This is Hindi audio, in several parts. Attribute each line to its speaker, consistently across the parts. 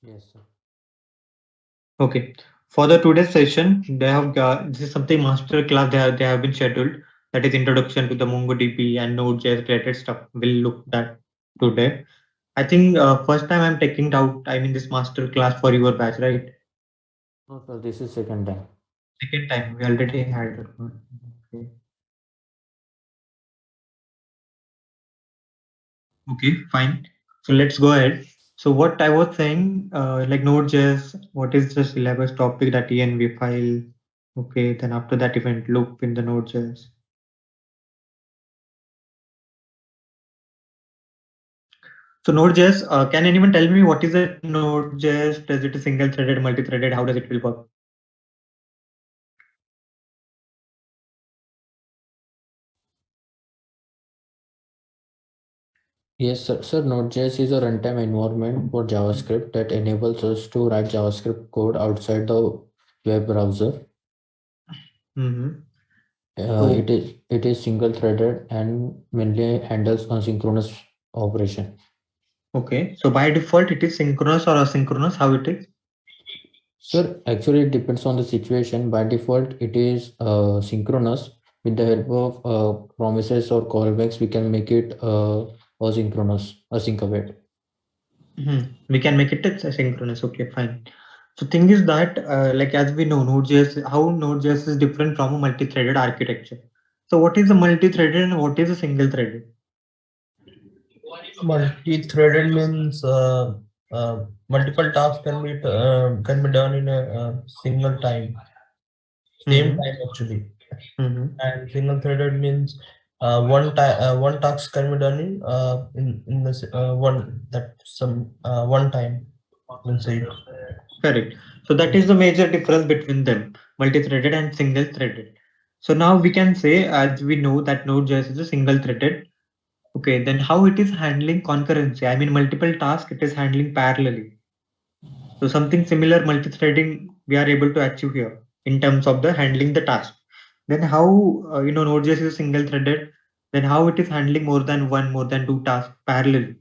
Speaker 1: Yes, sir.
Speaker 2: Okay. For the today's session, they have this is something master class they have been scheduled. That is introduction to the MongoDB and Node.js related stuff. We'll look that today. I think first time I'm taking out. I mean this master class for your batch, right?
Speaker 1: No, sir, this is second time.
Speaker 2: Second time. We already had that one. Okay. Okay, fine. So let's go ahead. So what I was saying, like Node.js, what is the syllabus topic that env file? Okay, then after that event loop in the Node.js. So Node.js, can anyone tell me what is a Node.js? Does it a single-threaded, multi-threaded? How does it will work?
Speaker 1: Yes, sir. Sir, Node.js is a runtime environment for JavaScript that enables us to write JavaScript code outside the web browser.
Speaker 2: Mm-hmm.
Speaker 1: It
Speaker 2: So,
Speaker 1: is single-threaded and mainly handles asynchronous operation.
Speaker 2: okay. So by default, it is synchronous or asynchronous. How it is?
Speaker 1: Sir, actually, it depends on the situation. By default, it is synchronous. With the help of promises or callbacks, we can make it asynchronous, async await.
Speaker 2: We can make it asynchronous. Okay, fine. So thing is that, like as we know, Node.js, how Node.js is different from a multi-threaded architecture. So what is a multi-threaded and what is a single-threaded?
Speaker 3: Multi-threaded means multiple tasks can be done in a single time, same
Speaker 2: Mm-hmm.
Speaker 3: time actually.
Speaker 2: Mm-hmm.
Speaker 3: And single-threaded means one task can be done in this one that some one time. You can say it.
Speaker 2: Correct. So that is the major difference between them, multi-threaded and single-threaded. So now we can say, as we know that Node.js is a single-threaded. Okay, then how it is handling concurrency? I mean, multiple tasks it is handling parallelly. So something similar multi-threading we are able to achieve here in terms of the handling the task. Then how Node.js is single-threaded. Then how it is handling more than one, more than two tasks parallelly.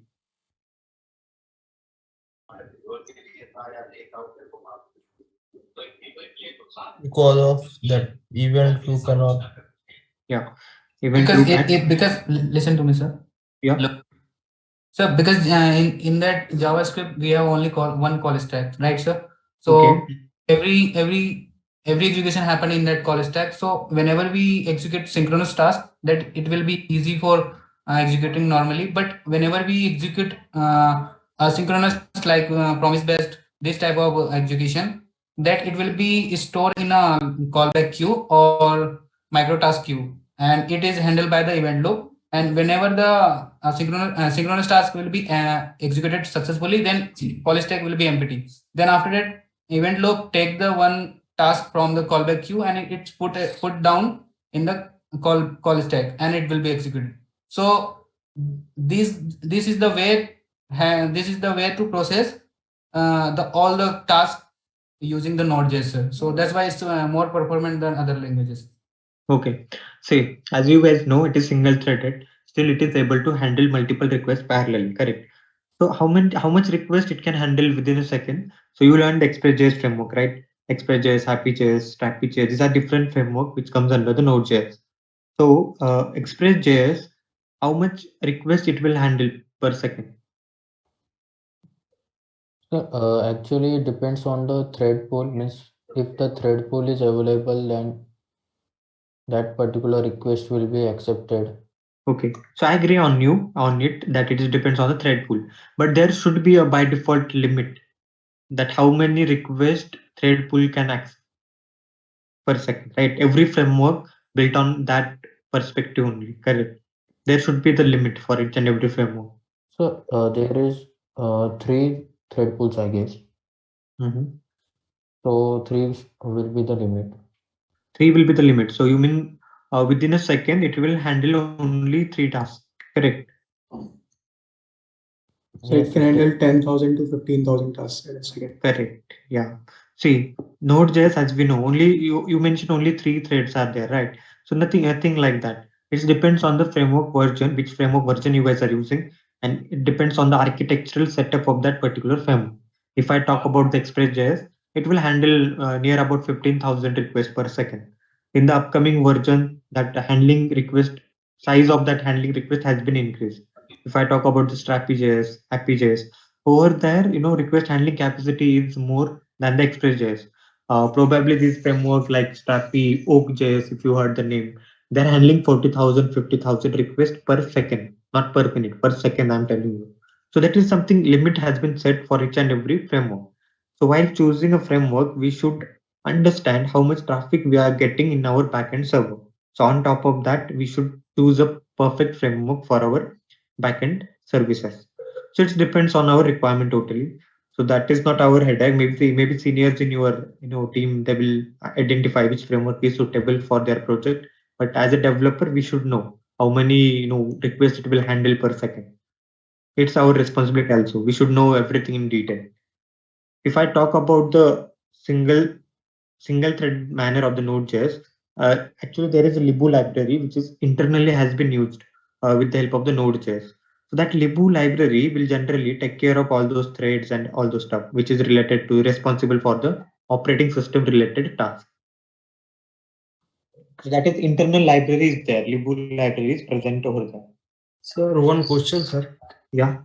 Speaker 3: Because of that event you cannot.
Speaker 2: Yeah, even
Speaker 4: Because
Speaker 2: two and
Speaker 4: listen to me, sir.
Speaker 2: yeah.
Speaker 4: Look, sir, because in that JavaScript we have only one call stack, right, sir?
Speaker 2: Okay.
Speaker 4: So every every every execution happen in that call stack. So whenever we execute synchronous task, that it will be easy for executing normally. But whenever we execute asynchronous, like promise based, this type of execution, that it will be stored in a callback queue or micro task queue, and it is handled by the event loop. And whenever the synchronous task will be executed successfully, then call stack will be empty. Then after that, event loop take the one task from the callback queue, and it's put down in the call stack, and it will be executed. So this is the way, this is the way to process the all the tasks using the Node.js, sir. So that's why it's more performant than other languages.
Speaker 2: Okay. See, as you guys know, it is single-threaded. Still, it is able to handle multiple requests parallelly. Correct. So how much request it can handle within a second? So you learned Express.js framework, right? Express.js, Happy.js, Trappy.js. These are different framework which comes under the Node.js. So Express.js, how much request it will handle per second?
Speaker 1: So, actually, it depends on the thread pool. Means if the thread pool is available, then that particular request will be accepted.
Speaker 2: Okay. So I agree on you on it that it is depends on the thread pool, but there should be a by default limit that how many requests thread pool can access per second, right? Every framework built on that perspective only, correct? There should be the limit for each and every framework.
Speaker 1: So, there is three thread pools, I guess.
Speaker 2: Mhm.
Speaker 1: So, three will be the limit.
Speaker 2: Three will be the limit. So you mean within a second it will handle only three tasks, correct?
Speaker 5: So it
Speaker 1: Yes,
Speaker 5: can
Speaker 1: sir.
Speaker 5: handle 10,000 to 15,000 tasks in a second.
Speaker 2: Correct. Yeah. See, Node.js, as we know, only you mentioned only three threads are there, right? So nothing like that. It depends on the framework version, which framework version you guys are using, and it depends on the architectural setup of that particular framework. If I talk about the Express.js, it will handle near about 15,000 requests per second. In the upcoming version, that handling request size of that handling request has been increased. If I talk about the Strappy.js, Happy.js, over there, request handling capacity is more than the Express.js. Probably these frameworks like Strappy, Oak.js, if you heard the name, they're handling 40,000, 50,000 requests per second, not per minute, per second, I'm telling you. So that is something limit has been set for each and every framework. So while choosing a framework, we should understand how much traffic we are getting in our backend server. So on top of that, we should choose a perfect framework for our backend services. So it depends on our requirement totally. So that is not our headache. Maybe seniors in your team, they will identify which framework is suitable for their project. But as a developer, we should know how many requests it will handle per second. It's our responsibility also. We should know everything in detail. If I talk about the single thread manner of the Node.js, actually there is a Libu library which is internally has been used with the help of the Node.js. So that Libu library will generally take care of all those threads and all those stuff which is related to responsible for the operating system related tasks. So that is internal library is there. Libu library is present over there.
Speaker 3: Sir, one question, sir.
Speaker 2: Yeah.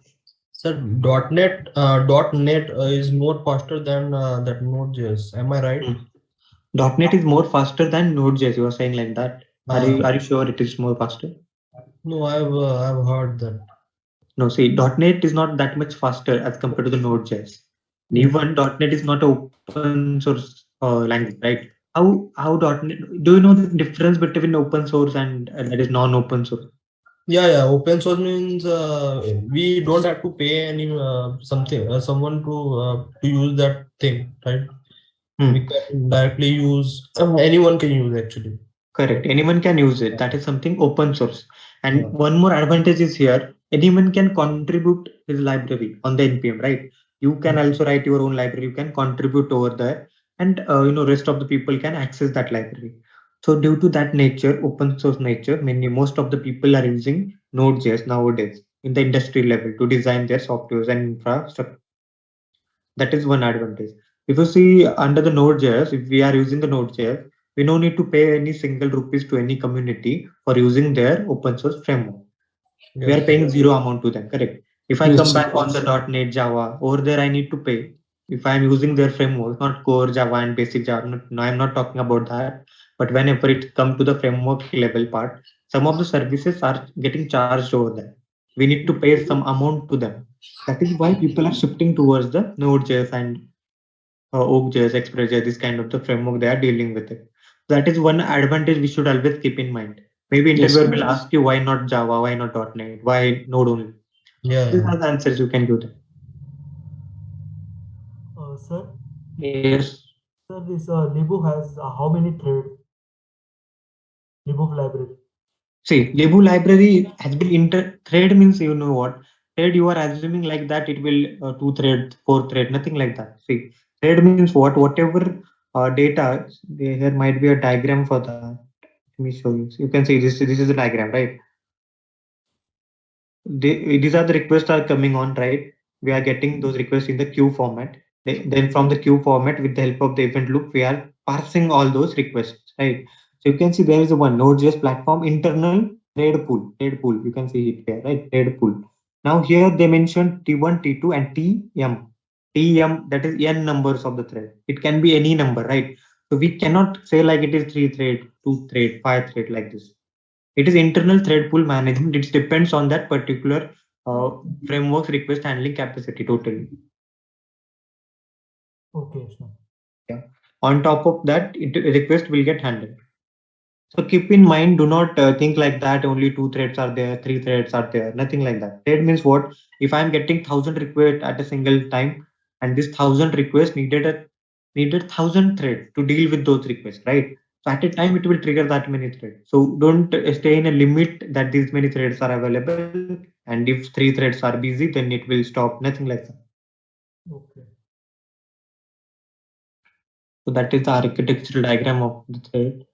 Speaker 3: Sir, .NET is more faster than that Node.js. Am I right?
Speaker 2: .NET is more faster than Node.js. You are saying like that. Are you sure it is more faster?
Speaker 3: No, I've heard that.
Speaker 2: No, see, .NET is not that much faster as compared to the Node.js. Even .NET is not an open source language, right? How .NET? Do you know the difference between open source and that is non-open source?
Speaker 3: Yeah. Open source means we don't have to pay any someone to use that thing, right? We can directly use. Anyone can use actually.
Speaker 2: Correct. Anyone can use it. That is something open source. And
Speaker 3: Yeah.
Speaker 2: one more advantage is here. Anyone can contribute his library on the npm, right? You can also write your own library. You can contribute over there, and rest of the people can access that library. So due to that nature, open source nature, most of the people are using Node.js nowadays in the industry level to design their softwares and infrastructure. That is one advantage. If you see under the Node.js, if we are using the Node.js, we no need to pay any single rupees to any community for using their open source framework. We are paying zero amount to them, correct? If I come back on the .NET Java, over there I need to pay. If I'm using their framework, not core Java and basic Java, no, I'm not talking about that. But whenever it comes to the framework level part, some of the services are getting charged over there. We need to pay some amount to them. That is why people are shifting towards the Node.js and Oak.js, Express.js, this kind of the framework they are dealing with it. That is one advantage we should always keep in mind. Maybe interviewer will ask you why not Java, why not .NET, why Node only.
Speaker 3: Yeah.
Speaker 2: These are the answers you can give them.
Speaker 6: Sir,
Speaker 2: Yes.
Speaker 6: sir, this Libu has how many threads? Libu library.
Speaker 2: See, Libu library has been thread means you know what thread you are assuming like that it will 2 thread, 4 thread, nothing like that. See, thread means what whatever data here might be a diagram for that. Let me show you. So you can see this is the diagram, right? These are the requests are coming on, right? We are getting those requests in the queue format. Then from the queue format, with the help of the event loop, we are parsing all those requests, right? So you can see there is a one Node.js platform internal thread pool. Thread pool. You can see it here, right? Thread pool. Now here they mentioned T1, T2, and TM. TM, that is n numbers of the thread. It can be any number, right? So we cannot say like it is 3 thread, 2 thread, 5 thread like this. It is internal thread pool management. It depends on that particular framework's request handling capacity totally.
Speaker 6: Okay, sir.
Speaker 2: Yeah. On top of that, request will get handled. So keep in mind, do not think like that only 2 threads are there, 3 threads are there, nothing like that. Thread means what? If I'm getting 1,000 requests at a single time, and this 1,000 requests needed 1,000 threads to deal with those requests, right? So at a time, it will trigger that many threads. So don't stay in a limit that these many threads are available. And if 3 threads are busy, then it will stop, nothing like that.
Speaker 6: Okay.
Speaker 2: So that is the architectural diagram of the thread.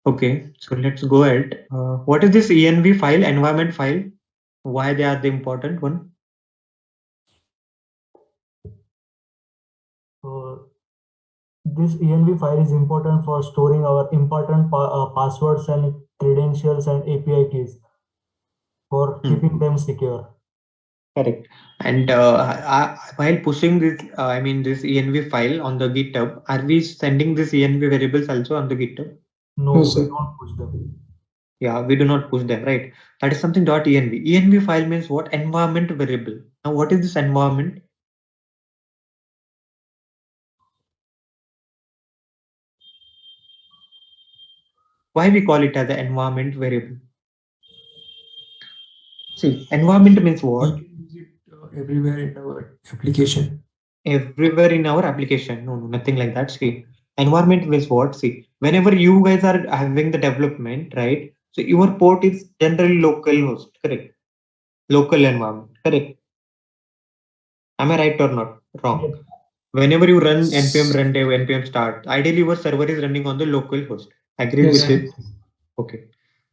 Speaker 2: Okay, so let's go ahead. What is this env file, environment file? Why they are the important one?
Speaker 6: this env file is important for storing our important passwords and credentials and API keys for keeping them secure.
Speaker 2: Correct. And while pushing this, I mean this env file on the GitHub, are we sending this env variables also on the GitHub?
Speaker 6: No,
Speaker 5: No,
Speaker 6: we
Speaker 5: sir.
Speaker 6: don't push them.
Speaker 2: Yeah, we do not push them, right? That is something .env. Env file means what? Environment variable. Now, what is this environment? Why we call it as an environment variable? See, environment means
Speaker 7: We
Speaker 2: what?
Speaker 7: can use it everywhere in our application.
Speaker 2: Everywhere in our application. No, nothing like that. See, environment means what? See, whenever you guys are having the development, right? So your port is generally local host, correct? Local environment, correct? Am I right or not? Wrong.
Speaker 6: Yes.
Speaker 2: Whenever you run npm run dev, npm start, ideally your server is running on the local host. Agree
Speaker 5: Yes,
Speaker 2: with
Speaker 5: sir.
Speaker 2: it? Okay.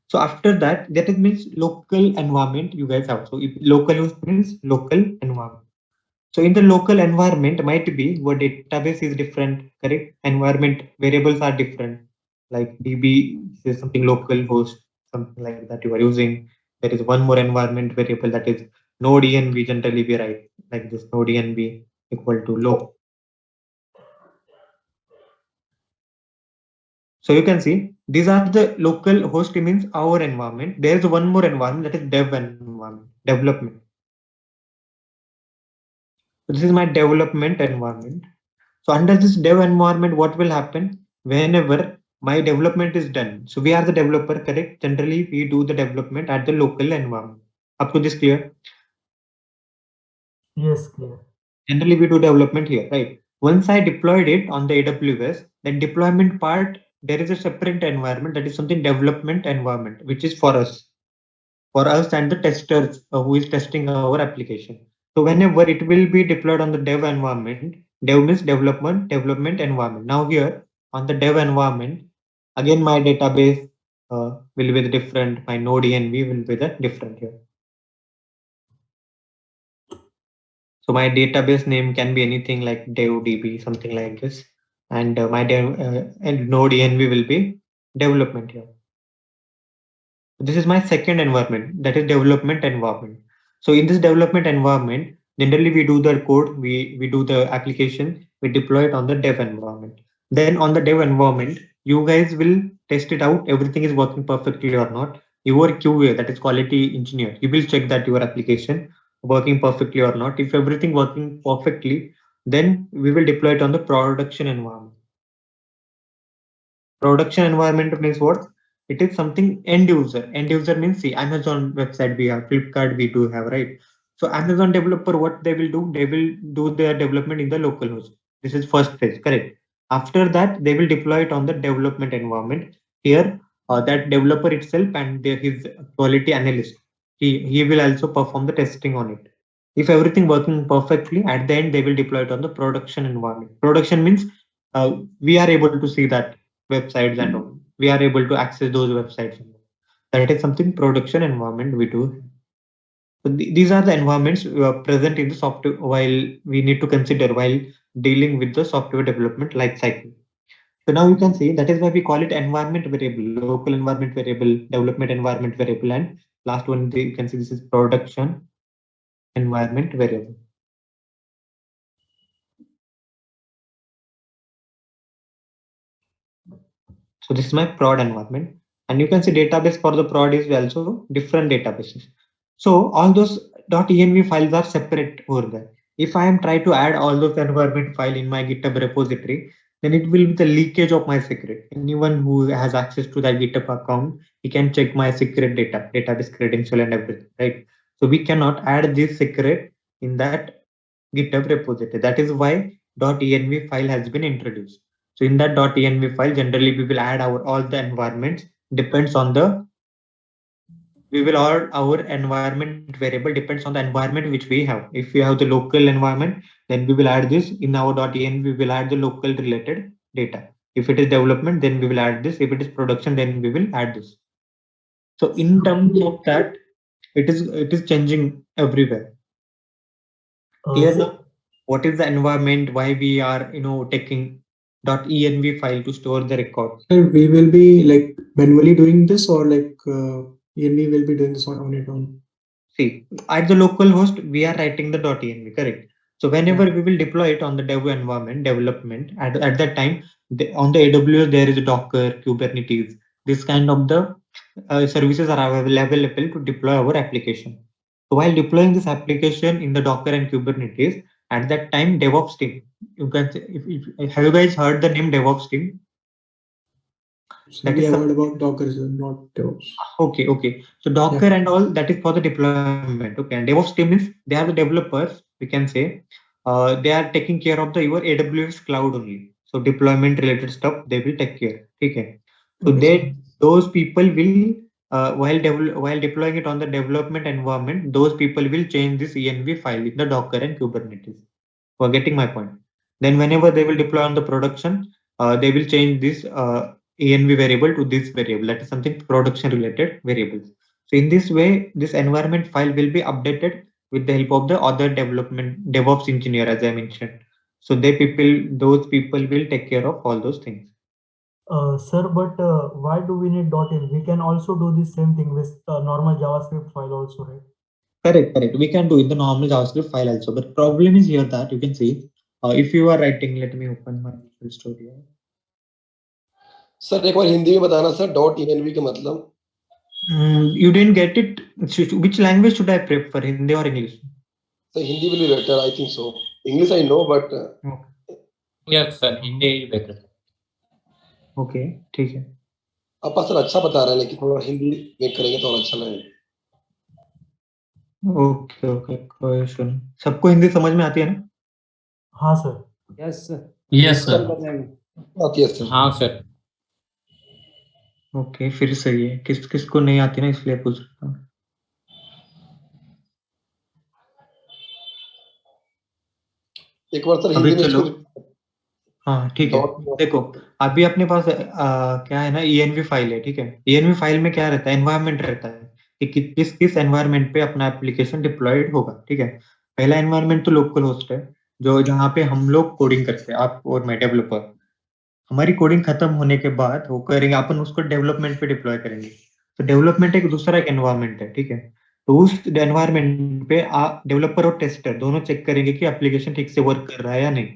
Speaker 2: So after that, that is means local environment you guys have. So if local host means local environment. So in the local environment might be your database is different, correct? Environment variables are different. Like DB is something local host, something like that you are using. There is one more environment variable that is node env. Generally we write like this node env equal to local. So you can see these are the local host means our environment. There is one more environment that is dev environment, development. So this is my development environment. So under this dev environment, what will happen whenever my development is done? So we are the developer, correct? Generally, we do the development at the local environment. Up to this clear?
Speaker 6: Yes, clear.
Speaker 2: Generally, we do development here, right? Once I deployed it on the AWS, then deployment part, there is a separate environment that is something development environment, which is for us and the testers who is testing our application. So whenever it will be deployed on the dev environment, dev means development environment. Now here on the dev environment, again my database will be the different, my node env will be the different here. So my database name can be anything like devdb, something like this. And my dev and node env will be development here. This is my second environment, that is development environment. So in this development environment, generally we do the code, we do the application, we deploy it on the dev environment. Then on the dev environment, you guys will test it out, everything is working perfectly or not. Your QA, that is quality engineer, he will check that your application working perfectly or not. If everything working perfectly, then we will deploy it on the production environment. Production environment means what? It is something end user. End user means, see, Amazon website we have, Flipkart we do have, right? So Amazon developer, what they will do? They will do their development in the local host. This is first phase, correct? After that, they will deploy it on the development environment. Here, that developer itself and his quality analyst, he will also perform the testing on it. If everything working perfectly, at the end they will deploy it on the production environment. Production means we are able to see that websites and all. We are able to access those websites. That is something production environment we do. So these are the environments present in the software while we need to consider while dealing with the software development life cycle. So now you can see that is why we call it environment variable, local environment variable, development environment variable, and last one you can see this is production environment variable. So this is my prod environment. And you can see database for the prod is also different databases. So all those .env files are separate over there. If I am trying to add all those environment file in my GitHub repository, then it will be the leakage of my secret. Anyone who has access to that GitHub account, he can check my secret data, database credential and everything, right? So we cannot add this secret in that GitHub repository. That is why .env file has been introduced. So in that .env file, generally we will add all the environments depends on the our environment variable depends on the environment which we have. If we have the local environment, then we will add this in our .env. We will add the local related data. If it is development, then we will add this. If it is production, then we will add this. So in terms of that, it is changing everywhere. Clear now? What is the environment? Why we are taking .env file to store the record.
Speaker 5: Sir, we will be like manually doing this, or like ENV will be doing this on its own.
Speaker 2: See, at the local host, we are writing the .env, correct? So whenever we will deploy it on the dev environment, development, at that time, on the AWS, there is Docker, Kubernetes, this kind of the services are available to deploy our application. So while deploying this application in the Docker and Kubernetes, at that time, DevOps team, you can say, have you guys heard the name DevOps team?
Speaker 5: So
Speaker 2: That
Speaker 5: we
Speaker 2: is
Speaker 5: have heard about Docker, sir, not DevOps.
Speaker 2: Okay. So Docker and all that is for the deployment. Okay, and DevOps team is they are the developers. We can say they are taking care of the your AWS cloud only. So deployment related stuff they will take care. Okay. So those people will while deploying it on the development environment, those people will change this env file in the Docker and Kubernetes. For getting my point. Then whenever they will deploy on the production, they will change this env variable to this variable. That is something production related variables. So in this way, this environment file will be updated with the help of the other development DevOps engineer, as I mentioned. So those people will take care of all those things.
Speaker 6: Sir, but why do we need .in? We can also do the same thing with normal JavaScript file also, right?
Speaker 2: Correct. We can do it the normal JavaScript file also. But problem is here that you can see if you are writing, let me open my Visual Studio.
Speaker 8: Sir एक बार हिंदी में बताना सर .env का मतलब.
Speaker 2: You didn't get it. Which language should I prefer, Hindi or English?
Speaker 8: So Hindi will be better, I think so. English I know, but
Speaker 9: yes sir, Hindi is better.
Speaker 2: Okay, ठीक है.
Speaker 8: आपा सर अच्छा बता रहे हैं लेकिन थोड़ा हिंदी में करेंगे तो और अच्छा लगेगा.
Speaker 2: ओके कोई इशू नहीं. सबको हिंदी समझ में आती है ना?
Speaker 6: हाँ सर.
Speaker 9: Yes sir.
Speaker 8: आती है सर.
Speaker 9: हाँ सर.
Speaker 2: ओके, फिर सही है. किसको नहीं आती ना, इसलिए पूछ रहा हूँ.
Speaker 8: एक बार सर
Speaker 2: अभी
Speaker 8: हिंदी में
Speaker 2: चलो.
Speaker 8: इसको.
Speaker 2: हाँ ठीक है. देखो अभी अपने पास क्या है ना, env फाइल है. ठीक है, env फाइल में क्या रहता है, एनवायरनमेंट रहता है कि किस एनवायरनमेंट पे अपना एप्लीकेशन डिप्लॉयड होगा. ठीक है, पहला एनवायरनमेंट तो लोकल होस्ट है, जो जहाँ पे हम लोग कोडिंग करते हैं, आप और मैं डेवलपर. हमारी कोडिंग खत्म होने के बाद वो करेंगे अपन उसको डेवलपमेंट पे डिप्लॉय करेंगे. तो डेवलपमेंट एक दूसरा एक एनवायरनमेंट है. ठीक है, तो उस एनवायरनमेंट पे आप डेवलपर और टेस्टर दोनों चेक करेंगे कि एप्लीकेशन ठीक से वर्क कर रहा है या नहीं.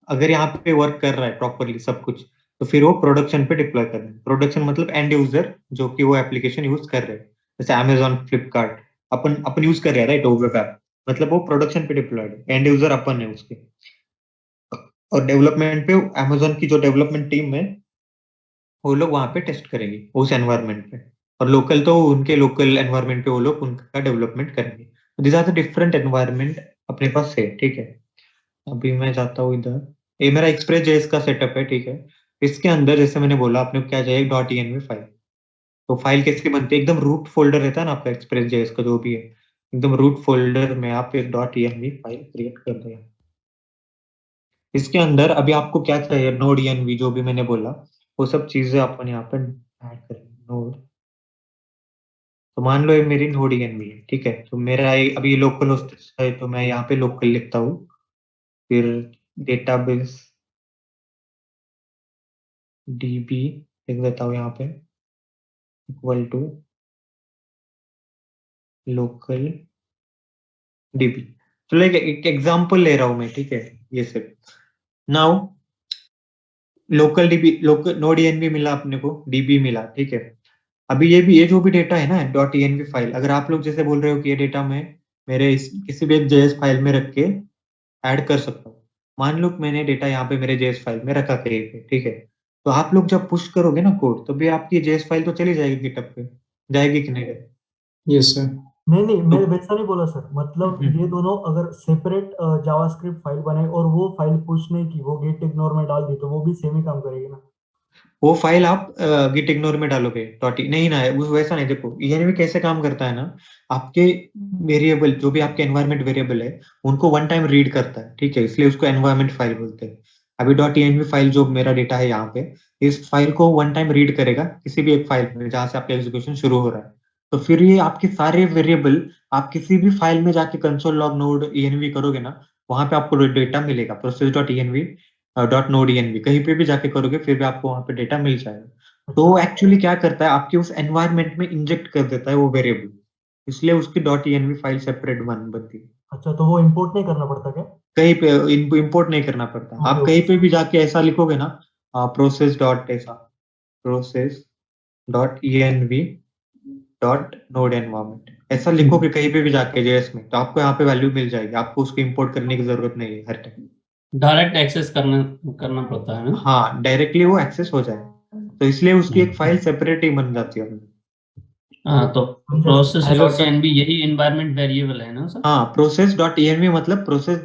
Speaker 2: अगर यहाँ पे वर्क कर रहा है प्रॉपरली सब कुछ, तो फिर वो प्रोडक्शन पे डिप्लॉय कर रहे हैं. प्रोडक्शन मतलब एंड यूजर जो कि वो एप्लीकेशन यूज कर रहे हैं, जैसे अमेजॉन, फ्लिपकार्ट अपन यूज कर रहे हैं राइट, वेब ऐप, मतलब वो प्रोडक्शन पे डिप्लॉयड है. एंड यूजर अपन है उसके. और डेवलपमेंट पे अमेजॉन की जो डेवलपमेंट टीम है वो लोग वहां पे टेस्ट करेंगे उस एनवायरनमेंट पे, और लोकल तो उनके लोकल एनवायरनमेंट पे वो लोग उनका डेवलपमेंट करेंगे. This are the different environment अपने पास है. ठीक है, अभी मैं जाता हूँ इधर. ये मेरा एक्सप्रेस जेएस का सेटअप है. ठीक है, इसके अंदर जैसे मैंने बोला आपने क्या चाहिए, .env फाइल. तो फाइल कैसे बनती है, एकदम रूट फोल्डर रहता है ना आपका एक्सप्रेस जेएस का जो भी है, एकदम रूट फोल्डर में आप एक .env फाइल क्रिएट कर दें. इसके अंदर अभी आपको क्या चाहिए, नोड env जो भी मैंने बोला वो सब चीजें अपन यहाँ पर ऐड करेंगे. नोड, तो मान लो ये मेरी नोड env है. ठीक है, तो मेरा अभी लोकल होस्ट है तो मैं यहाँ पे लोकल लिखता हूँ. फिर डेटाबेस db लिख देता हूँ यहाँ पे, इक्वल टू लोकल db. तो एक एग्जांपल ले रहा हूँ मैं. ठीक है, ये सिर्फ now local db, local node env मिला अपने को, db मिला. ठीक है, अभी ये जो भी डेटा है ना .env फाइल, अगर आप लोग जैसे बोल रहे हो कि ये डेटा मैं मेरे किसी भी एक जेएस फाइल में रख के ऐड कर सकता हूँ. मान लो मैंने डेटा यहाँ पे मेरे जेएस फाइल में रखा कहीं पे. ठीक है, तो आप लोग जब पुश करोगे ना कोड, तो भी आपकी जेएस फाइल तो चली जाएगी गिटहब पे, जाएगी कि नहीं?
Speaker 5: Yes sir.
Speaker 6: नहीं मैं वैसा नहीं बोला सर. मतलब ये दोनों अगर सेपरेट जावास्क्रिप्ट फाइल बनाए और वो फाइल पुश नहीं की, वो गेट इग्नोर में डाल दी, तो वो भी सेम ही काम करेगी ना?
Speaker 2: वो फाइल आप गिट इग्नोर में डालोगे नहीं ना, वैसा नहीं. देखो env कैसे काम करता है ना, आपके वेरिएबल जो भी आपके एनवायरनमेंट वेरिएबल है उनको वन टाइम रीड करता है. ठीक है, इसलिए उसको एनवायरनमेंट फाइल बोलते हैं. अभी .env फाइल जो मेरा डेटा है यहाँ पे, इस फाइल को वन टाइम रीड करेगा किसी भी एक फाइल में जहां से आपका एग्जीक्यूशन शुरू हो रहा है. तो फिर ये आपके सारे वेरिएबल आप किसी भी फाइल में जाके कंसोल लॉग नोड env करोगे ना, वहां पे आपको डेटा मिलेगा, process.env डॉट नोड env कहीं पे भी जाके करोगे फिर भी आपको वहां पे डेटा मिल जाएगा। तो एक्चुअली क्या करता है आपके उस एनवायरनमेंट में इंजेक्ट कर देता है वो वेरिएबल, इसलिए उसकी डॉट env फाइल सेपरेट बनती है।
Speaker 6: अच्छा, तो वो इंपोर्ट नहीं करना पड़ता क्या?
Speaker 2: कहीं पे इंपोर्ट नहीं करना पड़ता।
Speaker 6: ओके,
Speaker 2: आप
Speaker 6: ओके।
Speaker 2: कहीं पे भी जाके ऐसा लिखोगे ना, प्रोसेस डॉट ऐसा process dot env dot node environment ऐसा लिखोगे कहीं पे भी जाके जेएस में, तो आपको यहाँ पे वैल्यू मिल जाएगी, आपको उसको इंपोर्ट करने की जरूरत नहीं है हर टाइम।
Speaker 9: डायरेक्ट एक्सेस करना करना पड़ता है ना?
Speaker 2: हाँ, डायरेक्टली वो एक्सेस हो जाए, तो इसलिए उसकी एक फाइल सेपरेट ही बन जाती है।
Speaker 9: हाँ, तो process
Speaker 1: Hello,
Speaker 9: dot
Speaker 1: sir.
Speaker 9: Env यही एनवायरनमेंट वेरिएबल है ना सर?
Speaker 2: हाँ, प्रोसेस डॉट env मतलब प्रोसेस,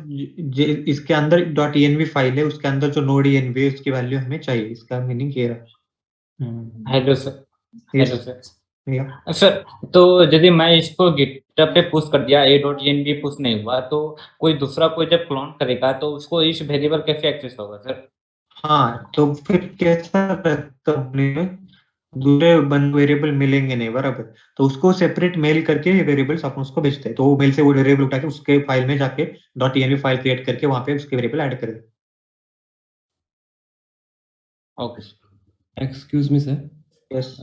Speaker 2: इसके अंदर डॉट env फाइल है, उसके अंदर जो नोड env है उसकी वैल्यू हमें चाहिए, इसका मीनिंग ये रहा।
Speaker 9: Hello sir. Hello sir.
Speaker 2: या
Speaker 9: सर, तो यदि मैं इसको गिटहब पे पुश कर दिया, a.env पुश नहीं हुआ, तो कोई दूसरा कोई जब क्लोन करेगा तो उसको इस वेरिएबल कैसे एक्सेस होगा सर?
Speaker 2: हाँ, तो फिर कैसा कंपनी में दूसरे वेरिएबल मिलेंगे नहीं बराबर, तो उसको सेपरेट मेल करके वेरिएबल्स अपन उसको भेजते हैं, तो वो मेल से वो वेरिएबल उठा के उसके फाइल में जाके डॉट env फाइल क्रिएट करके वहां पे उसके वेरिएबल ऐड करें।
Speaker 9: Okay sir.
Speaker 10: Excuse me sir,
Speaker 2: yes.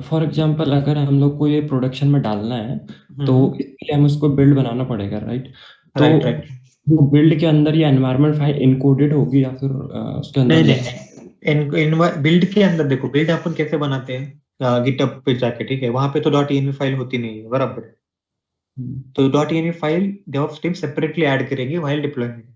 Speaker 10: For example अगर हम लोग को ये प्रोडक्शन में डालना है तो इसके लिए हमें उसको बिल्ड बनाना पड़ेगा, राइट? तो
Speaker 2: राइट राइट।
Speaker 10: वो बिल्ड के अंदर ये एनवायरनमेंट फाइल इनकोडेड होगी या फिर उसके अंदर
Speaker 2: नहीं नहीं, बिल्ड के अंदर देखो, बिल्ड अपन कैसे बनाते हैं गिटहब पे जाके, ठीक है, वहां पे तो डॉट env फाइल होती नहीं है बराबर, तो dot env file DevOps team separately add करेंगे व्हाइल डिप्लॉयमेंट।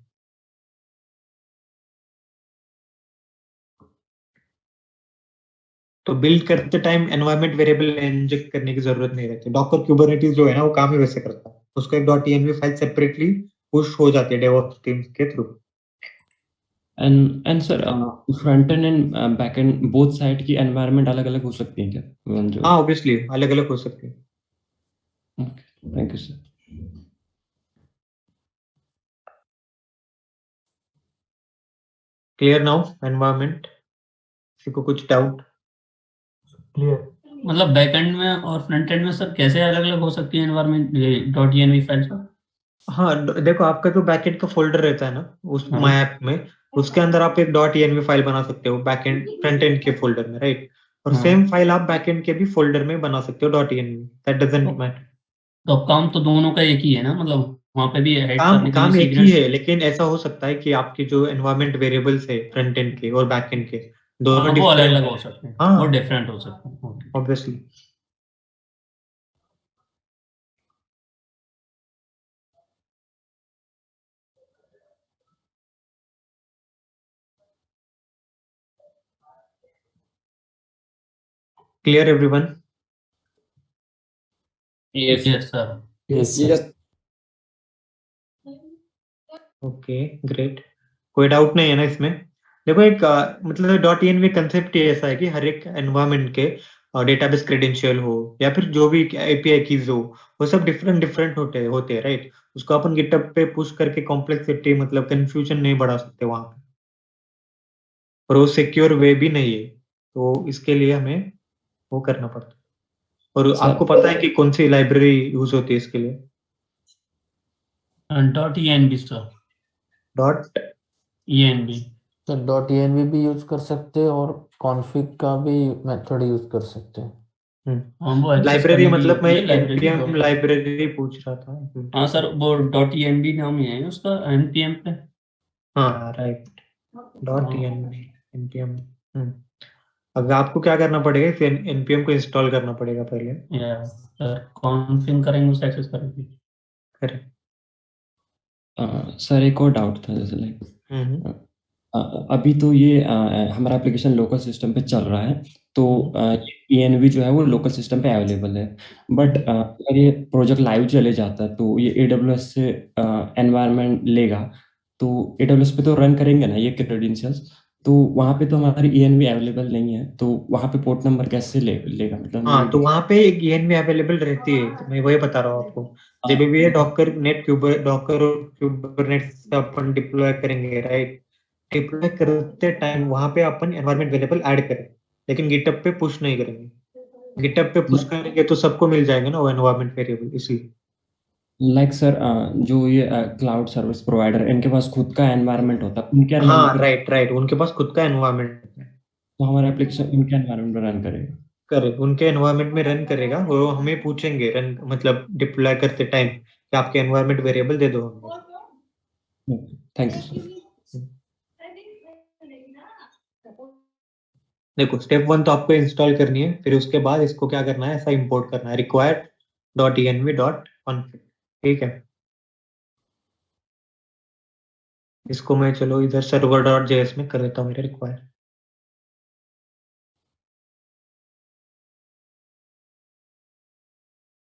Speaker 2: तो बिल्ड करते टाइम एनवायरनमेंट वेरिएबल इंजेक्ट करने की जरूरत नहीं रहती। डॉकर क्यूबरनेटीज जो है ना वो काम ही वैसे करता है, उसको एक dot env file separately push हो जाती है डेवऑप्स टीम के through.
Speaker 10: And sir, front end and back and both side की एनवायरनमेंट अलग अलग हो सकती है क्या जो?
Speaker 2: हाँ, ऑब्वियसली अलग अलग हो सकती है।
Speaker 10: Thank you sir.
Speaker 2: Clear now environment? किसी को कुछ डाउट?
Speaker 6: क्लियर।
Speaker 9: मतलब बैकएंड में और फ्रंट एंड में सर कैसे अलग अलग हो सकती है एनवायरनमेंट ये डॉट env फाइल सर?
Speaker 2: हाँ, देखो आपका जो बैकएंड का फोल्डर रहता है ना उस
Speaker 9: हाँ।
Speaker 2: माई ऐप में, उसके अंदर आप एक डॉट env फाइल बना सकते हो बैकएंड फ्रंट एंड के फोल्डर में, राइट? और
Speaker 9: हाँ।
Speaker 2: सेम फाइल आप बैकएंड के भी फोल्डर में बना सकते हो dot env, that doesn't matter.
Speaker 9: तो काम तो दोनों का एक ही है ना, मतलब वहां पे भी ऐड करने के लिए
Speaker 2: काम एक ही
Speaker 9: सीक्रेट।
Speaker 2: है, लेकिन ऐसा हो सकता है कि आपके जो एनवायरनमेंट वेरिएबल्स है फ्रंट एंड के और बैक एंड के दोनों
Speaker 9: वो अलग
Speaker 2: डिफरेंट
Speaker 9: अलग
Speaker 2: है।
Speaker 9: हो सकते हैं, वो
Speaker 2: हाँ,
Speaker 9: डिफरेंट हो सकते हैं। Okay.
Speaker 2: Obviously. Clear everyone?
Speaker 9: Yes sir.
Speaker 1: Yes, sir.
Speaker 8: Yes.
Speaker 2: Okay, great. कोई डाउट नहीं है ना इसमें? देखो एक मतलब डॉट env कंसेप्ट ही ऐसा है कि हर एक एनवायरनमेंट के डेटाबेस क्रेडेंशियल हो या फिर जो भी एपीआई कीज हो, वो सब डिफरेंट डिफरेंट होते हैं, राइट? उसको अपन गिटहब पे पुश करके कॉम्प्लेक्सिटी मतलब कंफ्यूजन नहीं बढ़ा सकते वहां पे, और वो सिक्योर वे भी नहीं है, तो इसके लिए हमें वो करना पड़ता है। और
Speaker 10: सर,
Speaker 2: आपको पता है कि कौन सी लाइब्रेरी यूज होती है इसके लिए?
Speaker 9: Dot env sir.
Speaker 2: Dot
Speaker 9: env।
Speaker 1: तो डॉट env भी यूज कर सकते हैं और कॉन्फ़िग का भी मेथड यूज कर सकते हैं।
Speaker 9: हाँ, वो एक्सेस
Speaker 2: लाइब्रेरी
Speaker 9: करने के लिए
Speaker 2: मतलब मैं
Speaker 9: होती है लाइब्रेरी।
Speaker 2: npm लाइब्रेरी पूछ रहा था।
Speaker 9: हाँ सर, वो डॉट env नाम ही है उसका npm पे।
Speaker 2: हाँ, राइट, डॉट
Speaker 9: हाँ।
Speaker 2: npm। अब आपको क्या करना पड़ेगा, इस npm को इंस्टॉल करना पड़ेगा पहले।
Speaker 9: या सर कॉन्फ़िग करेंगे उसे एक्सेस करेंगे।
Speaker 2: करेक्ट।
Speaker 10: सर एक और डाउट था, जैसे लाइक अभी तो ये हमारा एप्लीकेशन लोकल सिस्टम पे चल रहा है, तो env जो है वो लोकल सिस्टम पे अवेलेबल है, बट अगर ये प्रोजेक्ट लाइव चले जाता है तो ये AWS से एनवायरनमेंट लेगा, तो AWS पे तो रन करेंगे ना ये क्रेडेंशियल्स, तो वहाँ पे तो हमारी env अवेलेबल नहीं है, तो वहाँ पे पोर्ट नंबर कैसे लेगा? मतलब
Speaker 2: हाँ, तो वहाँ पे एक env अवेलेबल रहती है, तो मैं वही बता रहा हूँ आपको। जब भी ये डॉकर और क्यूबरनेट्स अपन डिप्लॉय करेंगे, राइट? डिप्लॉय करते टाइम वहाँ पे अपन एनवायरनमेंट वेरिएबल ऐड करें, लेकिन गिटहब पे पुश नहीं करेंगे। गिटहब पे पुश करेंगे तो सबको मिल जाएंगे ना वो एनवायरनमेंट वेरिएबल, इसलिए।
Speaker 10: लाइक सर जो ये क्लाउड सर्विस प्रोवाइडर इनके पास खुद का एनवायरनमेंट होता है, उनके
Speaker 2: हाँ
Speaker 10: एनवायरनमेंट
Speaker 2: राइट, उनके पास खुद का एनवायरमेंट है,
Speaker 10: तो हमारा एप्लीकेशन उनके एनवायरनमेंट में रन करेगा।
Speaker 2: करे उनके एनवायरमेंट में रन करेगा। वो हमें पूछेंगे रन मतलब डिप्लॉय करते टाइम कि आपके एनवायरमेंट वेरिएबल दे दो हमें।
Speaker 10: Thank you sir.
Speaker 2: देखो स्टेप 1 तो आपको इंस्टॉल करनी है, फिर उसके बाद इसको क्या करना है, ऐसा इंपोर्ट करना है required.env.config। ठीक है, इसको मैं चलो इधर server.js में कर देता हूँ मेरे रिक्वायर।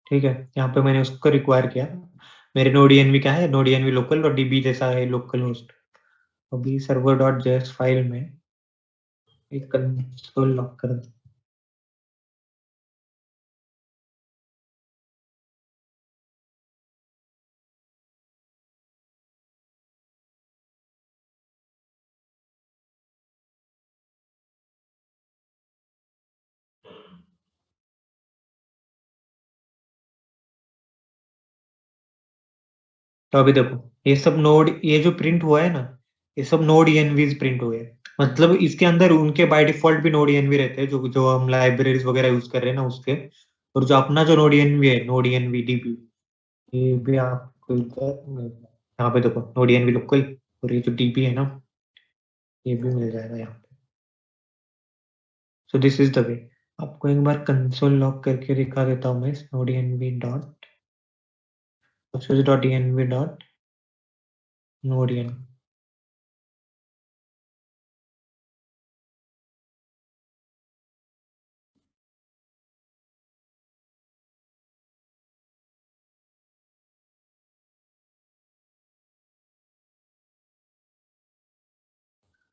Speaker 2: ठीक है, यहाँ पे मैंने उसको रिक्वायर किया। मेरे नोड env क्या है, नोड env लोकल और db जैसा है लोकल होस्ट। अभी server.js फाइल में एक कंसोल लॉक कर दो। तो अभी देखो ये सब नोड, ये जो प्रिंट हुआ है ना, ये सब नोड envs प्रिंट हुए हैं। मतलब इसके अंदर उनके बाय डिफॉल्ट भी नोड env रहते हैं, जो जो हम लाइब्रेरीज वगैरह यूज कर रहे हैं ना उसके। और जो अपना जो नोड env है, नोड env db, ये भी आपको यहाँ पे देखो नोड env लोकल, और ये जो db है ना, ये भी मिल जाएगा यहाँ पे। So this is the way. आपको एक बार कंसोल लॉक करके दिखा देता हूँ मैं, node env dot process.env dot node env।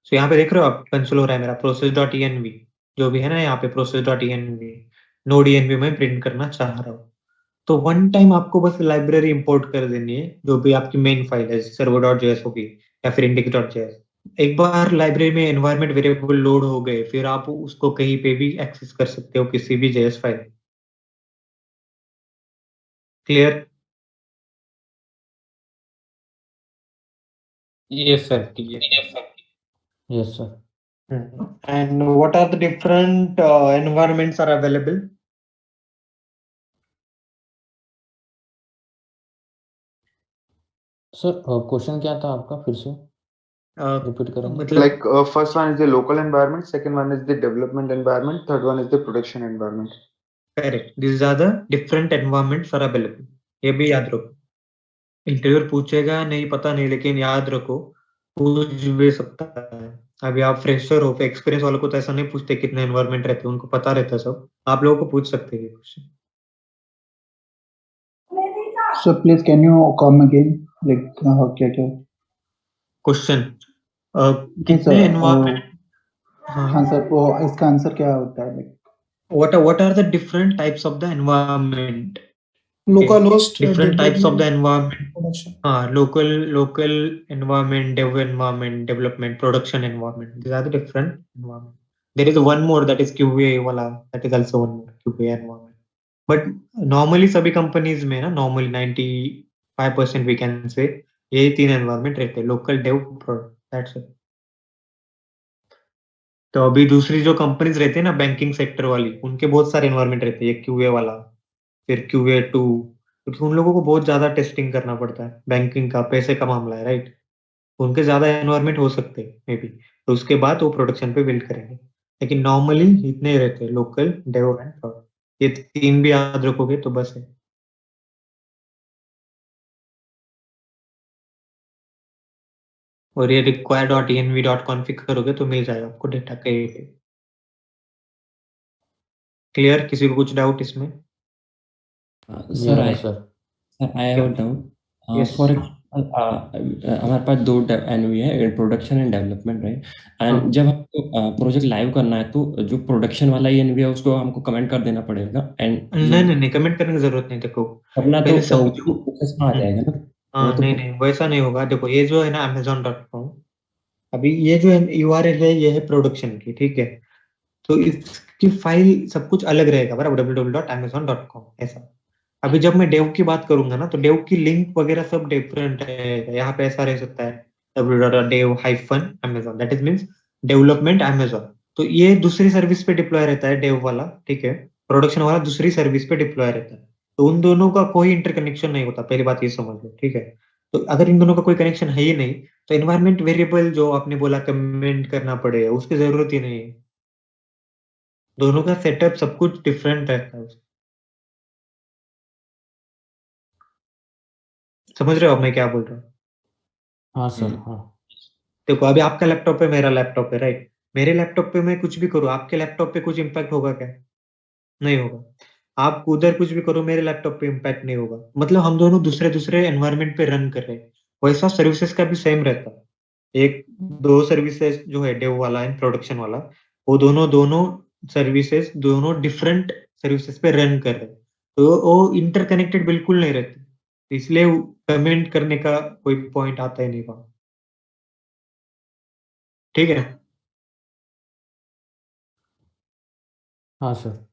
Speaker 2: सो यहाँ पे देख रहे हो आप, कंसोल हो रहा है मेरा process.env, जो भी है ना यहाँ पे process.env, नोड env में प्रिंट करना चाह रहा हूँ। तो वन टाइम आपको बस लाइब्रेरी इंपोर्ट कर देनी है, जो भी आपकी मेन फाइल है server.js होगी या फिर index.js। एक बार लाइब्रेरी में एनवायरनमेंट वेरिएबल लोड हो गए, फिर आप उसको कहीं पे भी एक्सेस कर सकते हो, किसी भी JS file. Clear?
Speaker 9: Yes sir, clear.
Speaker 1: Yes, sir.
Speaker 2: And what are the different environments are available?
Speaker 1: Sir question क्या था आपका, फिर से रिपीट करेंगे?
Speaker 2: मतलब
Speaker 11: Like first one is the local environment, second one is the development environment, third one is the production environment.
Speaker 2: Correct, these are the different environments are available। ये भी याद रखो, इंटरव्यूअर पूछेगा नहीं पता नहीं, लेकिन याद रखो पूछ भी सकता है। अभी आप फ्रेशर हो, एक्सपीरियंस वालों को तो ऐसा नहीं पूछते कितने एनवायरनमेंट रहते हैं, उनको पता रहता है सब। आप लोगों को पूछ सकते हैं question.
Speaker 12: So please can you come again? Like क्या क्या?
Speaker 2: क्वेश्चन
Speaker 12: नहीं
Speaker 2: कितने
Speaker 12: सर,
Speaker 2: एनवायरनमेंट,
Speaker 12: हाँ सर, वो इसका आंसर क्या होता है? Like
Speaker 2: what are the different types of the environment?
Speaker 5: Localhost,
Speaker 2: Different types of the
Speaker 5: development,
Speaker 2: environment.
Speaker 5: production.
Speaker 2: Local environment, dev environment, development, production environment. These are the different environment. There is one more, that is QA wala, that is also one more QA environment. But normally सभी कंपनीज में ना, normally 95% we can say यही तीन एनवायरनमेंट रहते हैं, local, dev, product, that's it. तो अभी दूसरी जो कंपनीज रहती है ना बैंकिंग सेक्टर वाली, उनके बहुत सारे एनवायरनमेंट रहते हैं, क्यूए वाला, फिर QA2, क्योंकि उन लोगों को बहुत ज्यादा टेस्टिंग करना पड़ता है, बैंकिंग का पैसे का मामला है, राइट। उनके ज्यादा एनवायरनमेंट हो सकते हैं मे बी, तो उसके बाद वो प्रोडक्शन पे बिल्ड करेंगे। लेकिन नॉर्मली इतने ही रहते हैं, लोकल, डेव एंड प्रोडक्ट। ये तीन भी याद रखोगे तो बस है। और ये require.env.config करोगे तो मिल जाएगा आपको डेटा कहीं पे। क्लियर? किसी को कुछ डाउट इसमें?
Speaker 10: Sir
Speaker 1: Yeah, sir.
Speaker 10: I have a doubt.
Speaker 2: Yes.
Speaker 10: For हमारे पास दो एनवी है, production and development, right. And जब हमको प्रोजेक्ट लाइव करना है तो जो प्रोडक्शन वाला एनवी है उसको हमको कमेंट कर देना पड़ेगा। एंड
Speaker 2: नहीं कमेंट करने की जरूरत नहीं। देखो
Speaker 10: करना तो
Speaker 2: पहले समझो।
Speaker 10: प्रोसेस में आ जाएगा ना, वो
Speaker 2: हाँ
Speaker 10: तो
Speaker 2: नहीं वैसा नहीं होगा। देखो ये जो है ना amazon.com, अभी ये जो URL है ये है प्रोडक्शन की, ठीक है। तो इसकी फाइल सब कुछ अलग रहेगा, बराबर, www.amazon.com ऐसा। अभी जब मैं डेव की बात करूंगा ना, तो डेव की लिंक वगैरह सब डिफरेंट है। यहाँ पे ऐसा रह सकता है www.dev-amazon, that is means development Amazon. तो ये दूसरी सर्विस पे डिप्लॉय रहता है डेव वाला, ठीक है। प्रोडक्शन वाला दूसरी सर्विस पे डिप्लॉय रहता है। तो उन दोनों का कोई इंटरकनेक्शन नहीं होता, पहली बात ये समझ लो, ठीक है। तो अगर इन दोनों का कोई कनेक्शन है ही नहीं, तो एनवायरमेंट वेरिएबल जो आपने बोला कमेंट करना पड़ेगा, उसकी जरूरत ही नहीं है। दोनों का सेटअप सब कुछ डिफरेंट रहता है। समझ रहे हो आप मैं क्या बोल रहा हूँ?
Speaker 1: हाँ सर, हाँ।
Speaker 2: देखो अभी आपका लैपटॉप है, मेरा लैपटॉप है, राइट। मेरे लैपटॉप पे मैं कुछ भी करूँ, आपके लैपटॉप पे कुछ इम्पैक्ट होगा क्या? नहीं होगा। आप उधर कुछ भी करो, मेरे लैपटॉप पे इम्पैक्ट नहीं होगा। मतलब हम दोनों दूसरे दूसरे एनवायरनमेंट पे रन कर रहे हैं। वैसा सर्विसेज का भी सेम रहता है। एक दो सर्विसेज जो है डेव वाला एंड प्रोडक्शन वाला, वो दोनों दोनों सर्विसेज दोनों डिफरेंट सर्विसेज पे रन कर रहे हैं। तो वो इंटरकनेक्टेड बिल्कुल नहीं रहते, इसलिए कमेंट करने का कोई पॉइंट आता ही नहीं वहां। ठीक है।
Speaker 1: हाँ सर।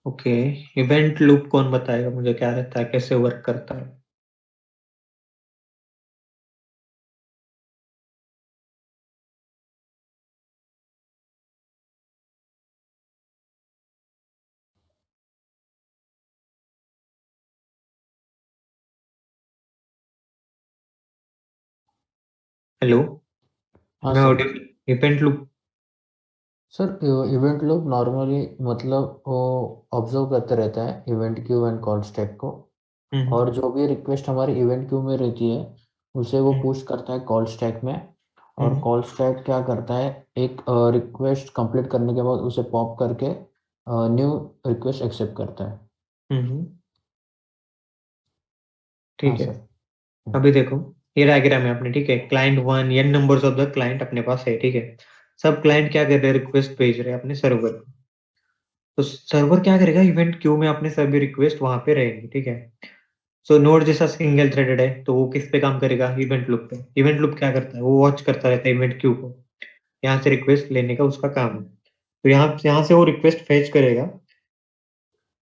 Speaker 2: ओके, इवेंट लूप कौन बताएगा मुझे, क्या रहता है, कैसे वर्क करता है? हेलो,
Speaker 1: हाँ
Speaker 2: मैं
Speaker 1: sir.
Speaker 2: Audio event loop.
Speaker 1: Sir event loop normally मतलब वो ऑब्जर्व करते रहता है event Q and call stack को, और जो भी रिक्वेस्ट हमारी इवेंट क्यू में रहती है उसे वो पुश करता है कॉल स्टैक में। और कॉल स्टैक क्या करता है, एक रिक्वेस्ट कंप्लीट करने के बाद उसे पॉप करके न्यू रिक्वेस्ट एक्सेप्ट करता है। हाँ
Speaker 2: ठीक है।
Speaker 1: सर।
Speaker 2: अभी देखो, ये डायग्राम है अपने, ठीक है। Client one, n numbers of the client अपने पास है, ठीक है। सब क्लाइंट क्या कर रहे हैं, रिक्वेस्ट भेज रहे हैं अपने सर्वर को। तो सर्वर क्या करेगा, इवेंट क्यू में अपने सभी रिक्वेस्ट वहां पे रहेंगे, ठीक है। सो नोड जैसा सिंगल थ्रेडेड है, तो वो किस पे काम करेगा, इवेंट लूप पे। इवेंट लूप क्या करता है, वो वॉच करता रहता है इवेंट क्यू को, यहाँ से रिक्वेस्ट लेने का उसका काम है। तो यहाँ से वो रिक्वेस्ट फेच करेगा,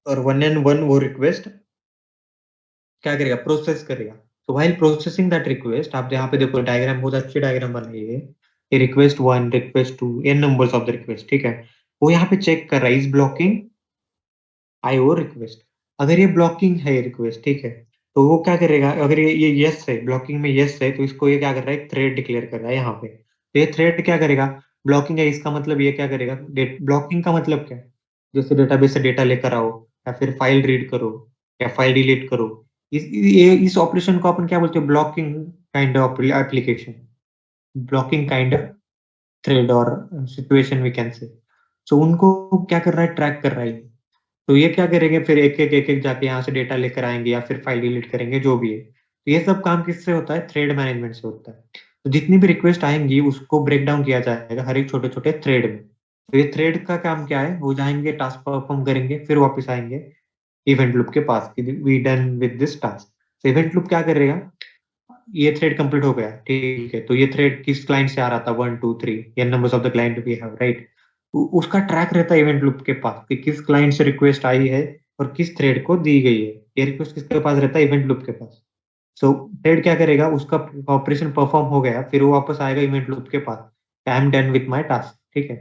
Speaker 2: और वन एंड वन वो रिक्वेस्ट क्या करेगा, प्रोसेस करेगा। तो व्हाइल प्रोसेसिंग दैट रिक्वेस्ट, आप यहाँ पे देखो डायग्राम, बहुत अच्छी डायग्राम बनाई है ये request one, request two, N numbers of the request, ठीक है। वो यहाँ पे चेक कर रहा है, इज ब्लॉकिंग IO रिक्वेस्ट। अगर ये ब्लॉकिंग है रिक्वेस्ट, ठीक है, तो वो क्या करेगा, अगर ये यस है, ब्लॉकिंग में यस है, तो इसको ये क्या कर रहा है, थ्रेड डिक्लेयर कर रहा है यहाँ पे। तो ये थ्रेड क्या करेगा, ब्लॉकिंग है इसका मतलब ये क्या करेगा, ब्लॉकिंग का मतलब क्या है, जैसे डेटाबेस से डेटा लेकर आओ, या फिर फाइल रीड करो, या फाइल डिलीट करो। इस ऑपरेशन को अपन क्या बोलते हैं, blocking kind of application, blocking kind of thread और सिचुएशन वी कैन से। सो उनको क्या कर रहा है, ट्रैक कर रहा है। तो ये क्या करेंगे, फिर एक एक जाके यहाँ से डेटा लेकर आएंगे, या फिर फाइल डिलीट करेंगे, जो भी है। तो ये सब काम किससे होता है, थ्रेड मैनेजमेंट से होता है। तो जितनी भी रिक्वेस्ट आएंगी उसको ब्रेक डाउन किया जाएगा हर एक छोटे छोटे थ्रेड में। तो ये थ्रेड का काम क्या है, वो जाएंगे, टास्क परफॉर्म करेंगे, फिर वापस आएंगे इवेंट लूप के पास, we done with this task. तो इवेंट लूप क्या करेगा, ये थ्रेड कंप्लीट हो गया, ठीक है। तो ये थ्रेड किस क्लाइंट से आ रहा था, 1 2 3, ये numbers of the client we have, right. उसका ट्रैक रहता है इवेंट लूप के पास कि किस क्लाइंट से रिक्वेस्ट आई है और किस थ्रेड को दी गई है। ये रिक्वेस्ट किसके पास रहता है, इवेंट लूप के पास। सो थ्रेड क्या करेगा, उसका ऑपरेशन परफॉर्म हो गया, फिर वो वापस आएगा इवेंट लूप के पास, I am done with my task, ठीक है।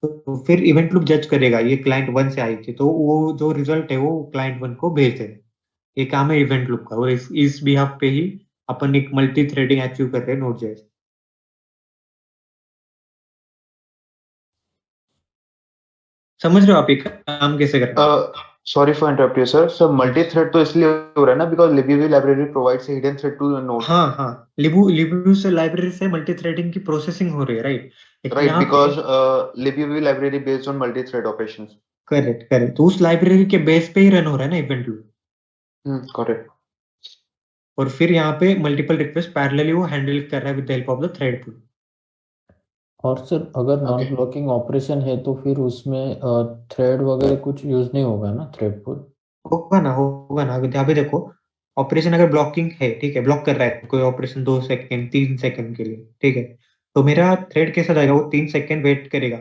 Speaker 2: तो फिर इवेंट लूप जज करेगा, ये क्लाइंट वन से आई थी, तो वो जो रिजल्ट है वो क्लाइंट वन को भेज देगा। ये काम है इवेंट लूप का, और इस बिहाफ पे ही अपन एक मल्टी थ्रेडिंग अचीव कर रहे हैं नोड.js। समझ रहे हो आप ये काम कैसे करना है?
Speaker 11: Sorry for interrupt you, sir. So multi-thread तो इसलिए हो रहा है ना, because library library provides a hidden thread to the node.
Speaker 2: हाँ हाँ, लिबू से लाइब्रेरी से मल्टी थ्रेडिंग की प्रोसेसिंग हो रही है, right.
Speaker 11: Right, because library library based on multi-thread operations.
Speaker 2: Correct correct, तो उस लाइब्रेरी के बेस पे ही रन हो रहा है ना इवेंट लूप।
Speaker 11: Correct.
Speaker 2: और फिर यहाँ पे मल्टीपल रिक्वेस्ट पैरेलली वो हैंडल कर रहा है with the help of the thread pool.
Speaker 1: और सर अगर नॉन ब्लॉकिंग ऑपरेशन है तो फिर उसमें थ्रेड वगैरह कुछ यूज नहीं होगा ना, थ्रेड पुल?
Speaker 2: होगा ना, होगा ना। अभी देखो, ऑपरेशन अगर ब्लॉकिंग है, ठीक है, ब्लॉक कर रहा है कोई ऑपरेशन 2 सेकंड 3 सेकंड के लिए, ठीक है, तो मेरा थ्रेड कैसा जाएगा, वो 3 सेकंड वेट करेगा।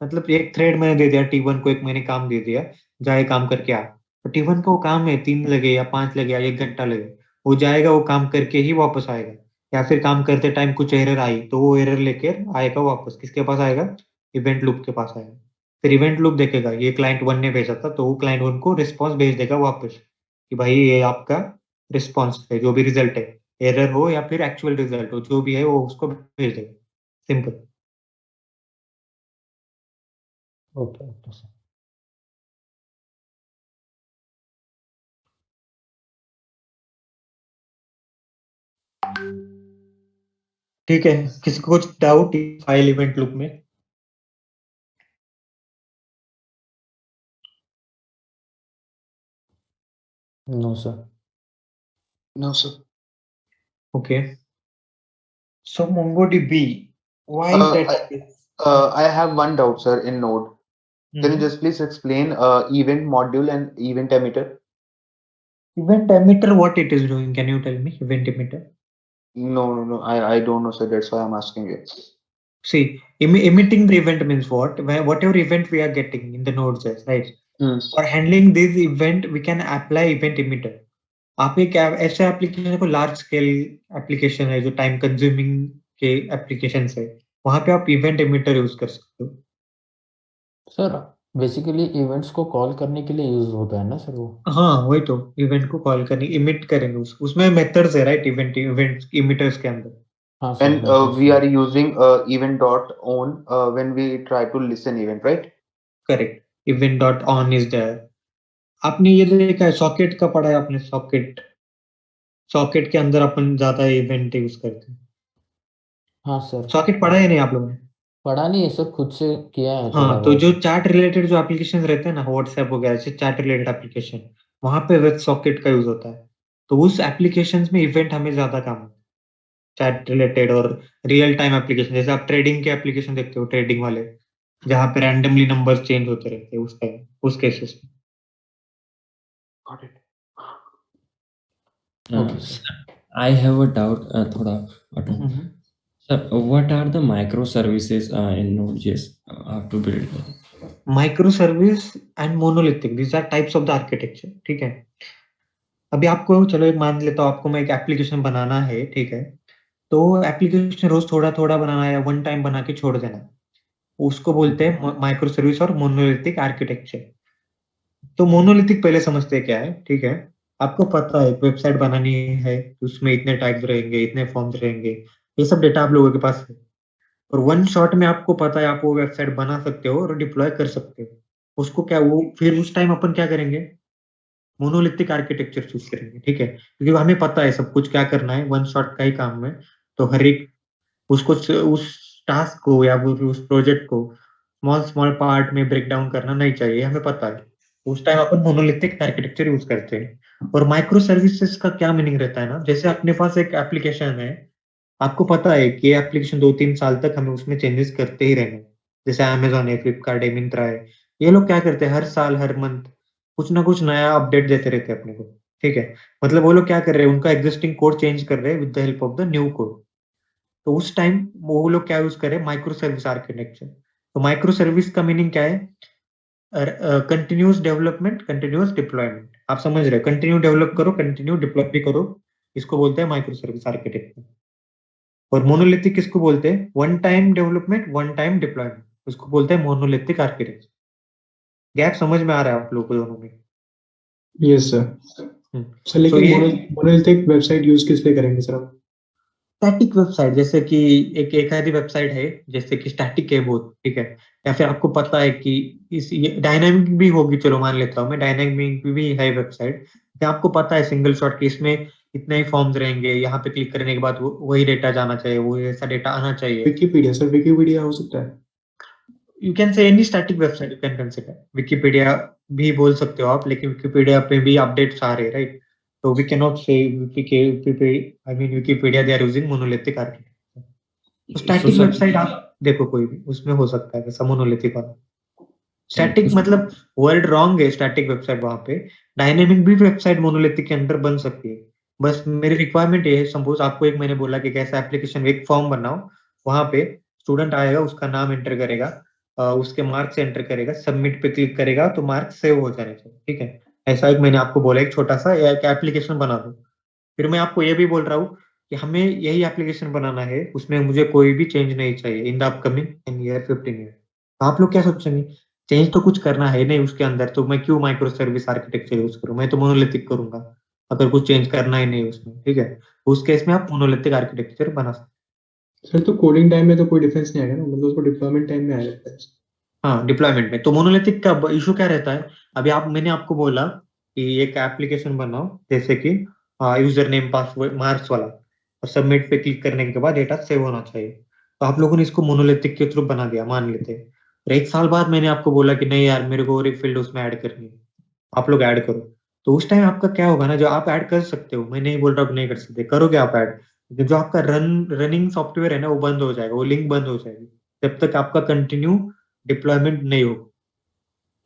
Speaker 2: मतलब एक थ्रेड मैंने दे दिया T1 को, एक मैंने काम दे दिया, जाए काम करके आ। तो T1 का वो काम है 3 लगे या 5 लगे या 1 घंटा लगे, वो जाएगा, वो काम करके ही वापस आएगा। या फिर काम करते टाइम कुछ एरर आई तो वो एरर लेकर आएगा वापस, किसके पास आएगा, इवेंट लूप के पास आएगा। फिर इवेंट लूप देखेगा ये क्लाइंट 1 ने भेजा था, तो वो क्लाइंट 1 को रिस्पॉन्स भेज देगा वापस कि भाई ये आपका रिस्पॉन्स है, जो भी रिजल्ट है, एरर हो या फिर एक्चुअल रिजल्ट हो, जो भी है वो उसको भेज देगा। सिंपल।
Speaker 1: Okay okay sir.
Speaker 2: ठीक है, किसी को कुछ डाउट फाइल इवेंट लूप में?
Speaker 1: No sir.
Speaker 8: No, sir.
Speaker 2: Okay. So MongoDB, why
Speaker 11: Uh,
Speaker 2: that?
Speaker 11: I have one doubt, sir, in Node. Can you just please explain event module and event emitter?
Speaker 2: Event emitter, what it is doing? Can you tell me? Event emitter.
Speaker 11: No. I don't know, sir. That's why I'm asking you.
Speaker 2: See, emitting the event means what? Whatever event we are getting in the Node.js, right? For handling this event, we can apply event emitter. आप एक ऐसे एप्लीकेशन को लार्ज स्केल एप्लीकेशन है जो टाइम कंज्यूमिंग के एप्लीकेशन है, वहां पे आप इवेंट एमिटर यूज कर सकते हो।
Speaker 1: सर बेसिकली इवेंट्स को कॉल करने के लिए यूज होता है ना सर वो?
Speaker 2: हाँ वही तो, इवेंट को कॉल करने, इमिट करेंगे उसमें मेथड्स है, राइट? इवेंट इमिटर्स के अंदर।
Speaker 1: हाँ sir,
Speaker 11: And we are using event dot on when we try to listen event, right?
Speaker 2: Correct, event dot on is there. आपने ये देखा है, सॉकेट का पढ़ा है आपने? सॉकेट, सॉकेट के अंदर अपन ज्यादा इवेंट यूज करते हैं।
Speaker 1: हाँ सर।
Speaker 2: सॉकेट पढ़ा है नहीं आप लोगों ने?
Speaker 1: पढ़ा नहीं है सर, खुद से किया है थोड़ा
Speaker 2: हाँ, तो
Speaker 1: बहुत।
Speaker 2: जो चैट रिलेटेड जो एप्लीकेशन रहते हैं ना, व्हाट्सएप वगैरह से चैट रिलेटेड एप्लीकेशन, वहां पे वेब सॉकेट का यूज होता है। तो उस एप्लीकेशन में इवेंट हमें ज्यादा काम है, चैट रिलेटेड और रियल टाइम एप्लीकेशन। जैसे आप ट्रेडिंग के एप्लीकेशन देखते हो, ट्रेडिंग वाले, जहाँ पे रैंडमली नंबर्स चेंज होते रहते हैं, उस टाइम उस केसेस में।
Speaker 11: Got it.
Speaker 1: Okay, sir.
Speaker 10: I have a doubt, thoda. Sir, what are the microservices in Node.js? How to build them?
Speaker 2: Microservice and monolithic, these are types of the architecture, ठीक है। अभी आपको, चलो एक मान लेता हूँ, आपको मैं एक एप्लीकेशन बनाना है, ठीक है, तो एप्लीकेशन रोज थोड़ा थोड़ा बनाना है या वन टाइम बना के छोड़ देना है, उसको बोलते हैं माइक्रो सर्विस और मोनोलिथिक आर्किटेक्चर। तो मोनोलिथिक पहले समझते हैं क्या है, ठीक है। आपको पता है वेबसाइट बनानी है, उसमें इतने टाइप्स रहेंगे, इतने फॉर्म्स रहेंगे, ये सब डेटा आप लोगों के पास है, और वन शॉट में आपको पता है आप वो वेबसाइट बना सकते हो और डिप्लॉय कर सकते हो उसको। क्या वो फिर उस टाइम अपन क्या करेंगे, मोनोलिथिक आर्किटेक्चर चूज करेंगे, ठीक है, क्योंकि हमें पता है सब कुछ क्या करना है, वन शॉट का ही काम है। तो हर एक उसको उस टास्क को या उस प्रोजेक्ट को स्मॉल स्मॉल पार्ट में ब्रेक डाउन करना नहीं चाहिए, हमें पता है। उस टाइम अपन मोनोलिथिक आर्किटेक्चर यूज करते हैं। और माइक्रो सर्विसेज का क्या मीनिंग रहता है ना, जैसे अपने पास एक एप्लीकेशन है, आपको पता है कि एप्लीकेशन 2-3 साल तक हमें उसमें चेंजेस करते ही रहने, जैसे अमेजोन है, फ्लिपकार्ट है, मिंत्रा है, ये लोग क्या करते हैं, हर साल हर मंथ कुछ ना कुछ नया अपडेट देते रहते हैं अपने को, ठीक है। मतलब वो लोग क्या कर रहे हैं, उनका एग्जिस्टिंग कोड चेंज कर रहे हैं with the help of the new code. तो उस टाइम वो लोग क्या यूज करें, माइक्रो सर्विस आर्किटेक्चर। तो माइक्रो सर्विस का मीनिंग क्या है, कंटिन्यूस डेवलपमेंट, कंटिन्यूस डिप्लॉयमेंट। आप समझ रहे हो, कंटिन्यू डेवलप करो, कंटिन्यू डिप्लॉय भी करो, इसको बोलते हैं माइक्रो सर्विस आर्किटेक्चर। और मोनोलिथिक किसको बोलते हैं, one time development, one time deployment, उसको बोलते हैं मोनोलिथिक आर्किटेक्चर। गैप समझ में आ रहा है आप लोगों को दोनों में?
Speaker 5: Yes sir. सर लेकिन मोनोलिथिक वेबसाइट यूज किस लिए करेंगे सर आप?
Speaker 2: स्टैटिक वेबसाइट, जैसे कि एक आधी वेबसाइट है जैसे कि स्टैटिक है बहुत, ठीक है, या फिर आपको पता है कि इस डायनामिक भी होगी, चलो मान लेता हूँ मैं, डायनामिक भी है वेबसाइट, आपको पता है सिंगल शॉट की इसमें इतने ही फॉर्म्स रहेंगे, यहाँ पे क्लिक करने के बाद वही डेटा जाना चाहिए, वो ऐसा डेटा आना चाहिए।
Speaker 5: विकिपीडिया सर, विकिपीडिया हो सकता है?
Speaker 2: You can say any static website you can consider, Wikipedia भी बोल सकते हो आप, लेकिन विकिपीडिया पे भी अपडेट्स आ रहे हैं, right? So we cannot say Wikipedia they are using monolithic architecture. तो स्टैटिक वेबसाइट आप देखो कोई भी, उसमें हो सकता है वैसा मोनोलिथिक वाला। स्टैटिक मतलब वर्ड रॉन्ग है, स्टैटिक वेबसाइट वहां पे। डायनेमिक भी वेबसाइट मोनोलिथिक के अंदर बन सकती है, बस मेरी रिक्वायरमेंट ये है, सपोज आपको एक मैंने बोला कि कैसा एप्लीकेशन एक फॉर्म बनाओ, वहां पे स्टूडेंट आएगा, उसका नाम एंटर करेगा, उसके मार्क्स एंटर करेगा, सबमिट पे क्लिक करेगा तो मार्क्स सेव हो जाने चाहिए, ठीक है। ऐसा एक मैंने आपको बोला, एक छोटा सा एक एप्लीकेशन बना दो। फिर मैं आपको ये भी बोल रहा हूँ कि हमें यही एप्लीकेशन बनाना है, उसमें मुझे कोई भी चेंज नहीं चाहिए in the upcoming 10 year 15 year. तो आप लोग क्या सोचेंगे, चेंज तो कुछ करना है नहीं उसके अंदर, तो मैं क्यों माइक्रो सर्विस आर्किटेक्चर यूज करूँ, मैं तो मोनोलिथिक करूंगा अगर कुछ चेंज करना ही नहीं उसमें, ठीक है। उस केस में आप मोनोलिथिक आर्किटेक्चर बना सकते
Speaker 5: सर तो कोडिंग टाइम में तो कोई डिफरेंस नहीं आएगा ना, मतलब उसको डिप्लॉयमेंट टाइम में आएगा।
Speaker 2: हैं। हाँ, डिप्लॉयमेंट में तो मोनोलिथिक का इशू क्या रहता है, अभी मैंने आपको बोला कि एक एप्लीकेशन बनाओ, जैसे कि यूजर नेम पासवर्ड मार्क्स वाला, और सबमिट पे क्लिक करने के बाद डेटा सेव होना चाहिए। तो आप लोगों ने इसको मोनोलिथिक के थ्रू बना दिया मान लेते हैं, और एक साल बाद मैंने आपको बोला कि नहीं यार मेरे को और एक फील्ड उसमें ऐड करनी है, आप लोग ऐड करो। तो उस टाइम आपका क्या होगा ना, जो आप ऐड कर सकते हो, मैं नहीं बोल रहा हूँ कि नहीं कर सकते, करोगे आप ऐड, लेकिन जो आपका रनिंग सॉफ्टवेयर है ना वो बंद हो जाएगा, वो लिंक बंद हो जाएगी जब तक आपका कंटिन्यू डिप्लॉयमेंट नहीं हो।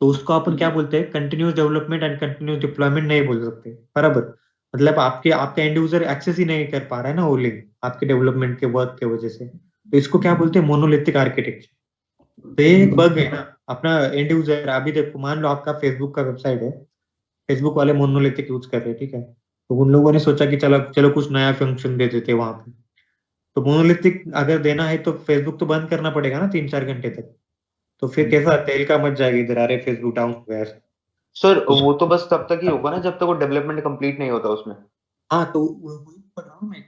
Speaker 2: तो उसको अपन क्या बोलते हैं, continuous development and continuous deployment नहीं बोल सकते, बराबर। मतलब आपके एंड यूजर एक्सेस ही नहीं कर पा रहा है ना वो लिंक, आपके डेवलपमेंट के वर्क के वजह से। तो इसको क्या बोलते हैं, मोनोलिथिक आर्किटेक्चर। तो ये एक बग है ना, अपना एंड यूजर, अभी देखो मान लो आपका फेसबुक का वेबसाइट है, फेसबुक वाले मोनोलिथिक यूज कर रहे हैं, ठीक है। तो उन लोगों ने सोचा कि चलो चलो कुछ नया फंक्शन दे देते वहां पे। तो मोनोलिथिक अगर देना है तो फेसबुक तो बंद करना पड़ेगा ना 3-4 घंटे तक, तो फिर कैसा तेल का मच जाएगा इधर, अरे फेसबुक डाउन हो गया ऐसा।
Speaker 11: सर वो तो बस तब तक ही होगा ना जब तक वो डेवलपमेंट कंप्लीट नहीं होता उसमें।
Speaker 2: हाँ तो वही पढ़ रहा हूँ मैं।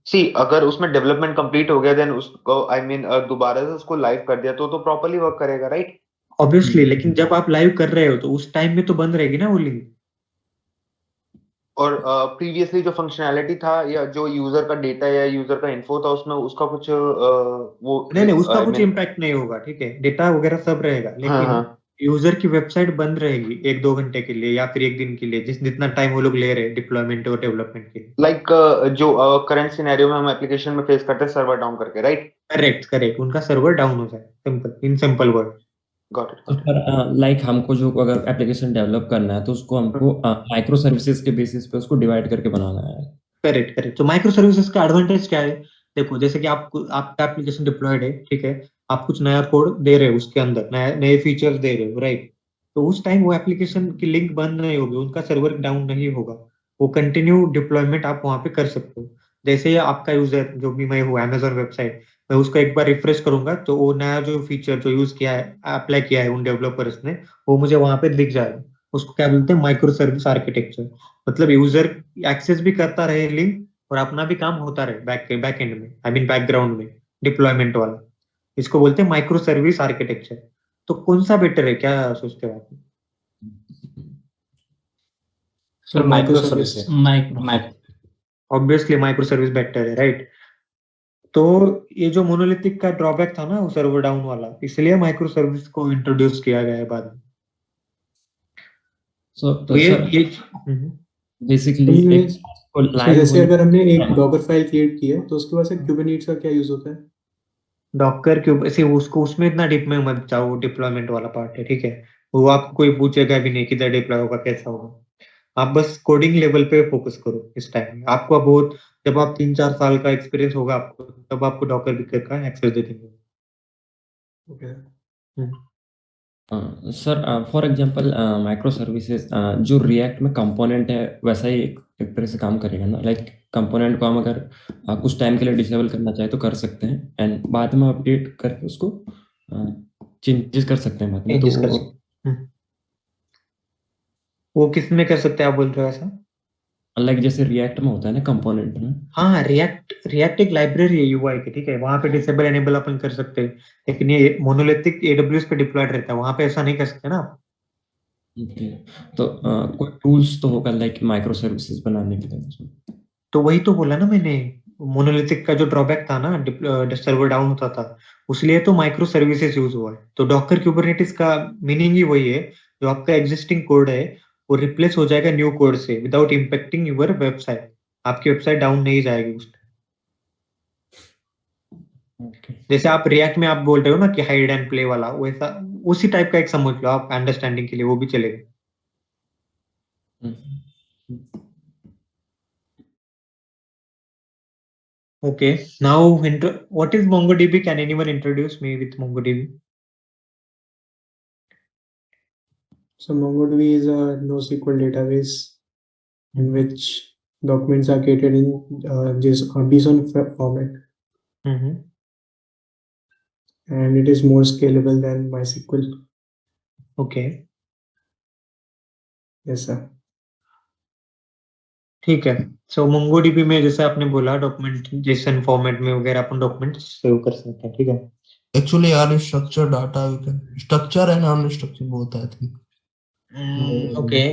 Speaker 11: सी अगर उसमें डेवलपमेंट कंप्लीट हो गया देन उसको आई मीन दोबारा से उसको लाइव कर दिया तो प्रॉपर्ली वर्क करेगा, राइट।
Speaker 2: ऑब्वियसली, लेकिन जब आप लाइव कर रहे हो तो उस टाइम में तो बंद रहेगी ना वो लिंक।
Speaker 11: और प्रीवियसली जो फंक्शनैलिटी था या जो यूजर का डेटा या यूजर का इन्फो था उसमें उसका कुछ वो
Speaker 2: नहीं नहीं, उसका
Speaker 11: आई
Speaker 2: कुछ
Speaker 11: मीन।
Speaker 2: इम्पैक्ट नहीं होगा, ठीक है, डेटा वगैरह सब रहेगा,
Speaker 11: हाँ
Speaker 2: लेकिन
Speaker 11: हाँ।
Speaker 2: यूजर की वेबसाइट बंद रहेगी 1-2 घंटे के लिए या फिर एक दिन के लिए, जितना टाइम वो लोग ले रहे हैं डिप्लॉयमेंट और डेवलपमेंट के लिए।
Speaker 11: लाइक जो करंट सिनेरियो में हम एप्लीकेशन में फेस करते हैं सर्वर डाउन करके, राइट।
Speaker 2: करेक्ट करेक्ट, उनका सर्वर डाउन हो जाए, simple, in simple word.
Speaker 11: Got it.
Speaker 10: तो सर लाइक हमको जो अगर एप्लीकेशन डेवलप करना है तो उसको हमको माइक्रो सर्विसेज के बेसिस पे उसको डिवाइड करके बनाना है।
Speaker 2: करेक्ट करेक्ट, तो माइक्रो सर्विसेज का एडवांटेज क्या है, देखो जैसे कि आपका एप्लीकेशन डिप्लॉयड है, ठीक है, आप कुछ नया कोड दे रहे हो उसके अंदर, नए नए फीचर्स दे रहे हो, राइट। तो उस टाइम वो एप्लीकेशन की लिंक बंद नहीं होगी, उनका सर्वर डाउन नहीं होगा, वो कंटिन्यू डिप्लॉयमेंट आप वहां पे कर सकते हो। जैसे ही आपका यूजर, जो भी मैं हूँ अमेजोन वेबसाइट, मैं उसको एक बार रिफ्रेश करूंगा तो वो नया जो फीचर जो यूज किया है, अप्लाई किया है उन डेवलपर्स ने, वो मुझे वहां पे दिख जाएगा। उसको क्या बोलते हैं, माइक्रो सर्विस आर्किटेक्चर। मतलब यूजर एक्सेस भी करता रहे लिंक, और अपना भी काम होता रहे बैक एंड में, आई मीन बैकग्राउंड में, डिप्लॉयमेंट वाला। इसको बोलते हैं माइक्रो सर्विस आर्किटेक्चर। तो कौन सा बेटर है, क्या सोचते हो आप?
Speaker 5: Sir micro service.
Speaker 2: Obviously micro service better है, राइट। तो ये जो मोनोलिथिक का ड्रॉबैक था ना वो सर्वर डाउन वाला, इसलिए माइक्रो सर्विस को इंट्रोड्यूस किया गया है बाद में।
Speaker 10: सो
Speaker 2: तो ये
Speaker 10: बेसिकली एक
Speaker 5: सर
Speaker 10: लाइव
Speaker 5: जैसे
Speaker 10: होने
Speaker 5: अगर हमने एक डॉकर फाइल क्रिएट की है तो उसके बाद से कुबरनेट्स का क्या यूज होता है?
Speaker 2: डॉकर क्यूब ऐसे उसको उसमें इतना डीप में मत जाओ, डिप्लॉयमेंट वाला पार्ट है, ठीक है। वो आपको कोई पूछेगा भी नहीं किधर डिप्लॉय होगा कैसा होगा, आप बस कोडिंग लेवल पे फोकस करो इस टाइम में। आपको बहुत, जब आप 3-4 साल का एक्सपीरियंस होगा आपको, तब आपको डॉकर बिकर का एक्सेस दे देंगे।
Speaker 5: Okay.
Speaker 10: Sir for example micro services जो रिएक्ट में कंपोनेंट है वैसा ही एक तरह से काम करेगा ना, लाइक कंपोनेंट को हम अगर कुछ टाइम के लिए डिसेबल करना चाहे तो कर सकते हैं एंड बाद में अपडेट करके उसको चेंजेस कर सकते हैं बाद में।
Speaker 2: चेंजेस कर सकते हैं। वो किस में कर सकते हैं आप बोल रहे हो ऐसा?
Speaker 10: लाइक जैसे रिएक्ट में होता है ना कंपोनेंट में।
Speaker 2: हाँ, रिएक्ट एक लाइब्रेरी है यूआई की, ठीक है, वहां पे डिसेबल एनेबल अपन कर सकते हैं, लेकिन ये मोनोलिथिक एडब्ल्यूएस पे डिप्लॉयड रहता है, वहां पे ऐसा नहीं कर सकते ना आप।
Speaker 10: ओके, तो कोई टूल्स तो होगा लाइक माइक्रो सर्विसेज बनाने के लिए।
Speaker 2: तो वही तो बोला ना मैंने, मोनोलिथिक का जो ड्रॉबैक था ना, सर्वर डाउन होता था, उसलिए तो माइक्रो सर्विसेज यूज हुआ है। तो डॉकर क्यूबरनेटिस का मीनिंग ही वही है, जो आपका एग्जिस्टिंग कोड है वो रिप्लेस हो जाएगा न्यू कोड से विदाउट इम्पेक्टिंग यूर वेबसाइट। आपकी वेबसाइट डाउन नहीं जाएगी उस टाइम। जैसे आप रिएक्ट में आप बोल रहे हो ना कि हाइड एंड प्ले वाला, वैसा उसी टाइप का एक समझ लो आप, अंडरस्टैंडिंग के लिए वो भी चलेगा। Okay, now what is MongoDB? Can anyone introduce me with MongoDB?
Speaker 5: So MongoDB is a NoSQL database in which documents are created in JSON format,
Speaker 2: Mm-hmm.
Speaker 5: and it is more scalable than MySQL.
Speaker 2: Okay,
Speaker 5: Yes, sir.
Speaker 2: ठीक है. So MongoDB में जैसे आपने बोला डॉक्यूमेंट JSON फॉर्मेट में वगैरह अपन डॉक्यूमेंट सेव कर सकते हैं, ठीक है.
Speaker 3: Actually, unstructured data we can structure and unstructured both, I think.
Speaker 2: Okay.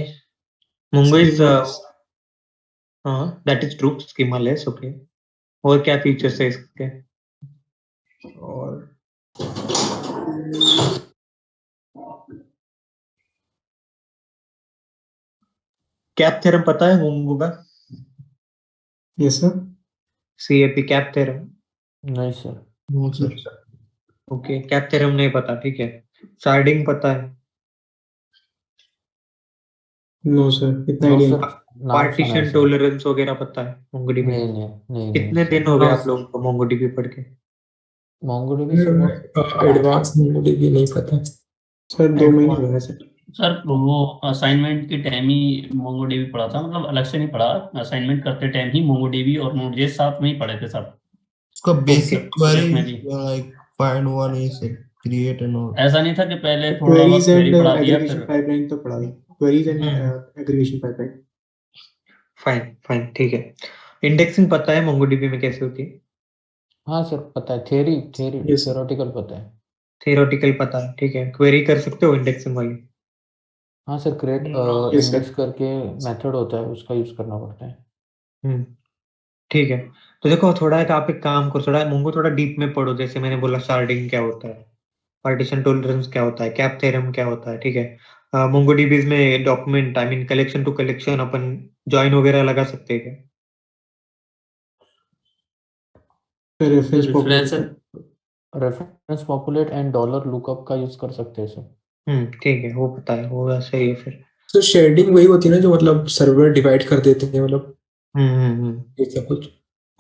Speaker 2: Mongo is that is true, schemaless. Okay. और क्या फीचर्स है इसके?
Speaker 5: और
Speaker 2: कैप थ्योरम पता है Mongo का?
Speaker 5: yes, sir.
Speaker 2: CAP cap theorem.
Speaker 1: नहीं sir.
Speaker 3: No, sir.
Speaker 2: Okay, cap theorem नहीं पता, ठीक है. शार्डिंग पता है?
Speaker 5: No, sir. इतना
Speaker 1: No,
Speaker 5: idea
Speaker 1: sir.
Speaker 5: नहीं.
Speaker 1: नाम सुना है
Speaker 2: पार्टीशन
Speaker 1: सर.
Speaker 2: टॉलरेंस वगैरह पता है MongoDB?
Speaker 1: नहीं नहीं नहीं
Speaker 2: कितने
Speaker 1: नहीं
Speaker 2: दिन हो गए आप लोगों को MongoDB पढ़ के?
Speaker 1: MongoDB सर बहुत
Speaker 7: एडवांस MongoDB नहीं पता.
Speaker 5: सर 2 महीने हुए हैं सर.
Speaker 13: सर वो असाइनमेंट के टाइम ही MongoDB पढ़ा था, मतलब अलग से नहीं पढ़ा, असाइनमेंट करते टाइम ही MongoDB और Node.js साथ में ही पढ़े थे सब.
Speaker 3: उसका बेसिक क्वेरी
Speaker 13: में भी
Speaker 3: like find one is create and all.
Speaker 13: ऐसा नहीं था कि पहले थोड़ा बहुत
Speaker 5: Queries
Speaker 13: क्वेरी
Speaker 5: and
Speaker 13: पढ़ा दिया
Speaker 5: aggregation
Speaker 13: फिर.
Speaker 5: pipeline तो पढ़ा. Queries and aggregation pipeline.
Speaker 2: Fine, ठीक है. इंडेक्सिंग पता है MongoDB में कैसे होती है?
Speaker 1: हाँ सर पता है. Theory
Speaker 5: Yes, sir.
Speaker 1: थ्योरेटिकल पता है.
Speaker 2: थियोरेटिकल पता है, ठीक है. क्वेरी कर सकते हो इंडेक्सिंग वाली?
Speaker 1: हाँ sir create
Speaker 5: Yes, sir.
Speaker 1: Index करके मेथड होता है उसका यूज करना पड़ता है.
Speaker 2: ठीक है. तो देखो थोड़ा आप एक काम करो, थोड़ा Mongo थोड़ा डीप में पढ़ो. जैसे मैंने बोला शार्डिंग क्या होता है, पार्टीशन टॉलरेंस क्या होता है, कैप थ्योरम क्या होता है, ठीक है. MongoDB में document I mean collection to collection अपन जॉइन वगैरह लगा सकते हैं क्या?
Speaker 1: Reference populate and dollar lookup का यूज कर सकते हैं सर.
Speaker 2: ठीक है, वो पता है, वो वैसे ही है फिर.
Speaker 7: तो शेडिंग वही होती है ना जो मतलब सर्वर डिवाइड कर देते हैं, मतलब ऐसा कुछ.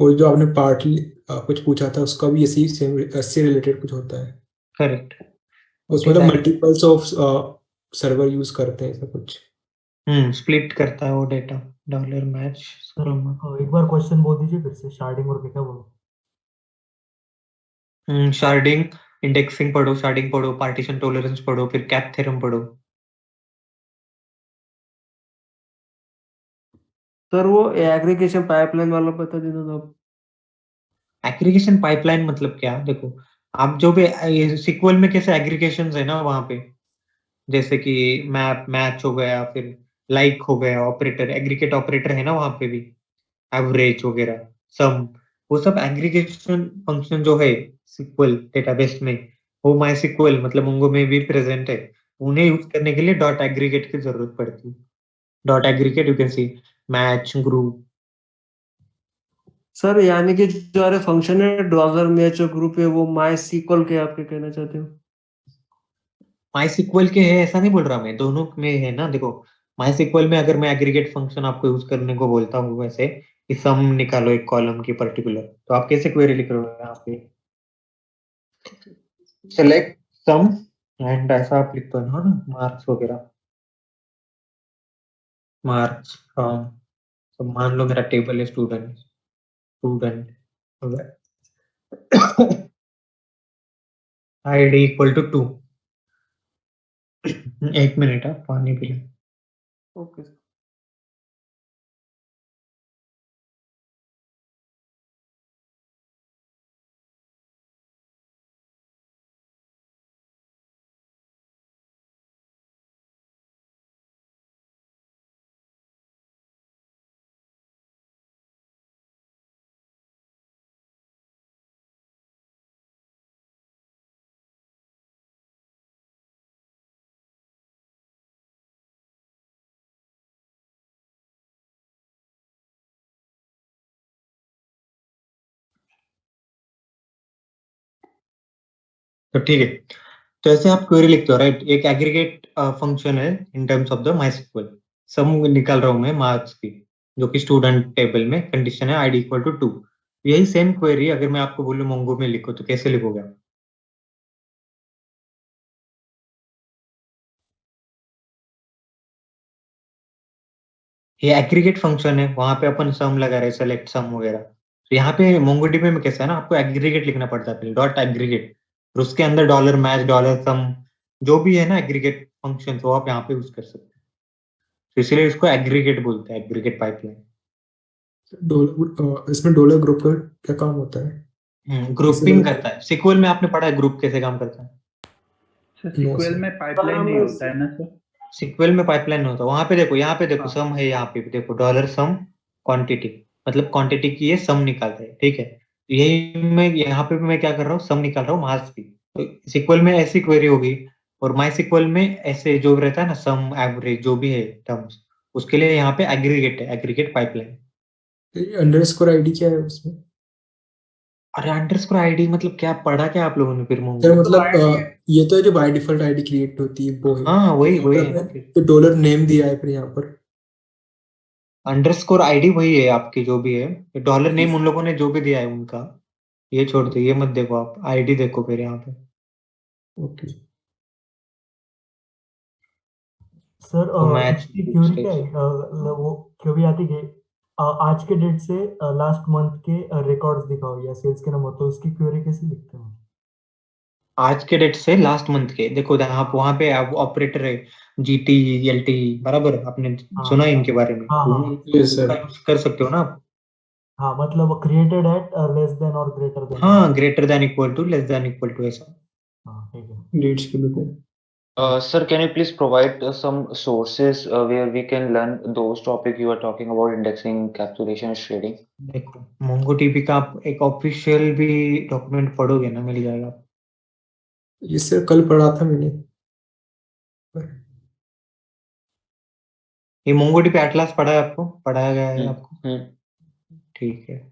Speaker 7: और जो आपने पार्टली कुछ पूछा था उसका भी इसी से रिलेटेड कुछ होता है.
Speaker 2: करेक्ट.
Speaker 7: उसमें मतलब मल्टीपल्स ऑफ सर्वर यूज करते हैं ऐसा कुछ.
Speaker 2: स्प्लिट करता है वो डेटा. Dollar match.
Speaker 6: एक बार क्वेश्चन बोल दीजिए फिर से. शार्डिंग और क्या बोलो?
Speaker 2: शार्डिंग इंडेक्सिंग पढ़ो, शार्डिंग पढ़ो, पार्टीशन टॉलरेंस पढ़ो, फिर कैप थ्योरम पढ़ो.
Speaker 14: सर वो एग्रीगेशन पाइपलाइन वाला बता देना आप.
Speaker 2: एग्रीगेशन पाइपलाइन मतलब क्या? देखो आप जो भी SQL में कैसे एग्रीगेशंस है ना वहां पे, जैसे कि मैप मैच हो गया, फिर लाइक हो गया, ऑपरेटर एग्रीगेट ऑपरेटर है ना वहां पे भी, एवरेज वगैरह, सम, वो सब एग्रीगेशन फंक्शन जो है SQL डेटाबेस में, वो MySQL मतलब Mongo में भी प्रेजेंट है. उन्हें यूज करने के लिए डॉट एग्रीगेट की जरूरत पड़ती है. Dot aggregate you can see match group.
Speaker 14: Sir यानी कि जो हमारे फंक्शन है डॉलर मैच और ग्रुप है वो MySQL के आपके कहना चाहते हो?
Speaker 2: MySQL के है ऐसा नहीं बोल रहा मैं, दोनों में है ना. देखो MySQL में अगर मैं एग्रीगेट फंक्शन आपको यूज करने को बोलता हूँ वैसे कि सम निकालो एक कॉलम की पर्टिकुलर, तो आप कैसे क्वेरी लिख रहे हो यहाँ पे? सेलेक्ट सम एंड ऐसा आप लिखते हो ना, मार्क्स वगैरह, मार्क्स फ्रॉम. तो मान लो मेरा टेबल है स्टूडेंट ID इक्वल टू 2. एक मिनट, पानी पी लो.
Speaker 14: ओके.
Speaker 2: तो ठीक है, तो ऐसे आप क्वेरी लिखते हो राइट. एक एग्रीगेट फंक्शन है in terms of the MySQL. सम निकाल रहा हूं मैं मार्क्स की, जो कि स्टूडेंट टेबल में कंडीशन है ID इक्वल टू 2. यही सेम क्वेरी अगर मैं आपको बोलूं मोंगो में लिखो तो कैसे लिखोगे आप? ये एग्रीगेट फंक्शन है, वहां पे अपन सम लगा रहे सेलेक्ट सम वगैरह। तो यहाँ पे मोंगोडीबी में कैसा है ना, आपको एग्रीगेट लिखना पड़ता है पहले, डॉट एग्रीगेट, और उसके अंदर डॉलर मैच डॉलर सम जो भी है ना एग्रीगेट फंक्शन, वो आप यहाँ पे यूज कर सकते हैं। तो इसलिए इसको एग्रीगेट बोलते हैं, एग्रीगेट पाइपलाइन।
Speaker 7: इसमें डॉलर ग्रुप का क्या काम होता है?
Speaker 2: ग्रुपिंग करता है। सिक्वल में आपने पढ़ा है ग्रुप कैसे काम करता है?
Speaker 12: सीक्वल में पाइपलाइन नहीं होता है ना सर?
Speaker 2: सिक्वल में पाइपलाइन नहीं होता। वहां पे देखो, यहाँ पे देखो सम है, यहाँ पे भी देखो डॉलर सम क्वांटिटी, मतलब क्वांटिटी की ये सम निकालता है, ठीक है। तो यही मैं यहाँ पे भी मैं क्या कर रहा हूँ, सम निकाल रहा हूँ मास की। तो सिक्वल में ऐसी क्वेरी होगी, और माई सिक्वल में ऐसे जो रहता है ना सम एवरेज जो भी है टर्म्स, उसके लिए यहाँ पे एग्रीगेट है, एग्रीगेट पाइपलाइन।
Speaker 7: अंडरस्कोर आईडी क्या है उसमें?
Speaker 2: अरे अंडरस्कोर आईडी मतलब क्या पढ़ा क्या आप लोगों ने फिर
Speaker 7: सर
Speaker 2: मोंगो?
Speaker 7: मतलब ये तो है जो बाय डिफॉल्ट आईडी क्रिएट होती है वो है।
Speaker 2: हाँ वही वही है ना फिर।
Speaker 7: तो डॉलर नेम दिया है फिर यहाँ पर।
Speaker 2: अंडरस्कोर आईडी वही है आपकी जो भी है, डॉलर नेम उन लोगों ने जो भी दिया है उनका, ये छोड़ दो, ये मत देखो, आप आईडी देखो फिर यहाँ पे।
Speaker 7: ओके
Speaker 6: सर
Speaker 2: तो मैच
Speaker 6: इसकी क्यूरी क्या है? वो क्यूरी आती है आज के डेट से लास्ट मंथ के रिकॉर्ड्स दिखाओ या सेल्स के नंबर, तो इसकी क्यूरी कैसे लिखते हो?
Speaker 2: आज के डेट से लास्ट मंथ के देखो, आप वहां पे ऑपरेटर है जीटी एलटी, बराबर आपने सुना है इनके बारे में,
Speaker 6: हाँ
Speaker 2: तो
Speaker 6: हाँ
Speaker 2: उनका यूज कर सकते हो ना आप।
Speaker 6: हाँ, मतलब क्रिएटेड एट लेस देन और ग्रेटर देन।
Speaker 2: हाँ, greater than equal to, less than equal to, ऐसा।
Speaker 6: हाँ ठीक है।
Speaker 7: डेट्स के लिए
Speaker 11: Sir, can you please provide some sources where we can learn those topic you are talking about, indexing, encapsulation, shading?
Speaker 2: देखो मोंगोडीबी का आप एक ऑफिशियल भी डॉक्यूमेंट पढ़ोगे ना, मिल जाएगा।
Speaker 7: ये सर कल पढ़ा था मैंने।
Speaker 2: ये मोंगोडीबी एटलास पढ़ा है आपको, पढ़ाया गया है आपको? ठीक है।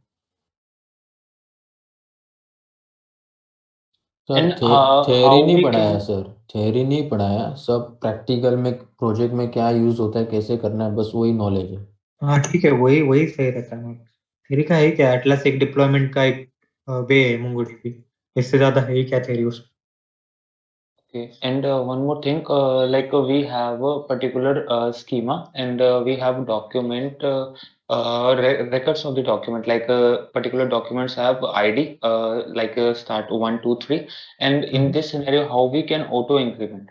Speaker 1: सर
Speaker 11: And
Speaker 1: थ्योरी
Speaker 11: how
Speaker 1: नहीं
Speaker 11: we
Speaker 1: पढ़ाया
Speaker 11: can
Speaker 1: सर, थ्योरी नहीं पढ़ाया, सब प्रैक्टिकल में प्रोजेक्ट में क्या यूज होता है कैसे करना है, बस वही नॉलेज है।
Speaker 2: हाँ ठीक है, वही वही सही रहता है। थ्योरी का है क्या, एटलस एक डिप्लॉयमेंट का एक वे है मोंगोडीबी, इससे ज्यादा है ही क्या थ्योरी उसमें।
Speaker 11: Okay, and one more thing, like we have a particular schema, and we have document records of the document. Like particular documents have ID, like start 1, 2, 3, and in this scenario, how we can auto increment?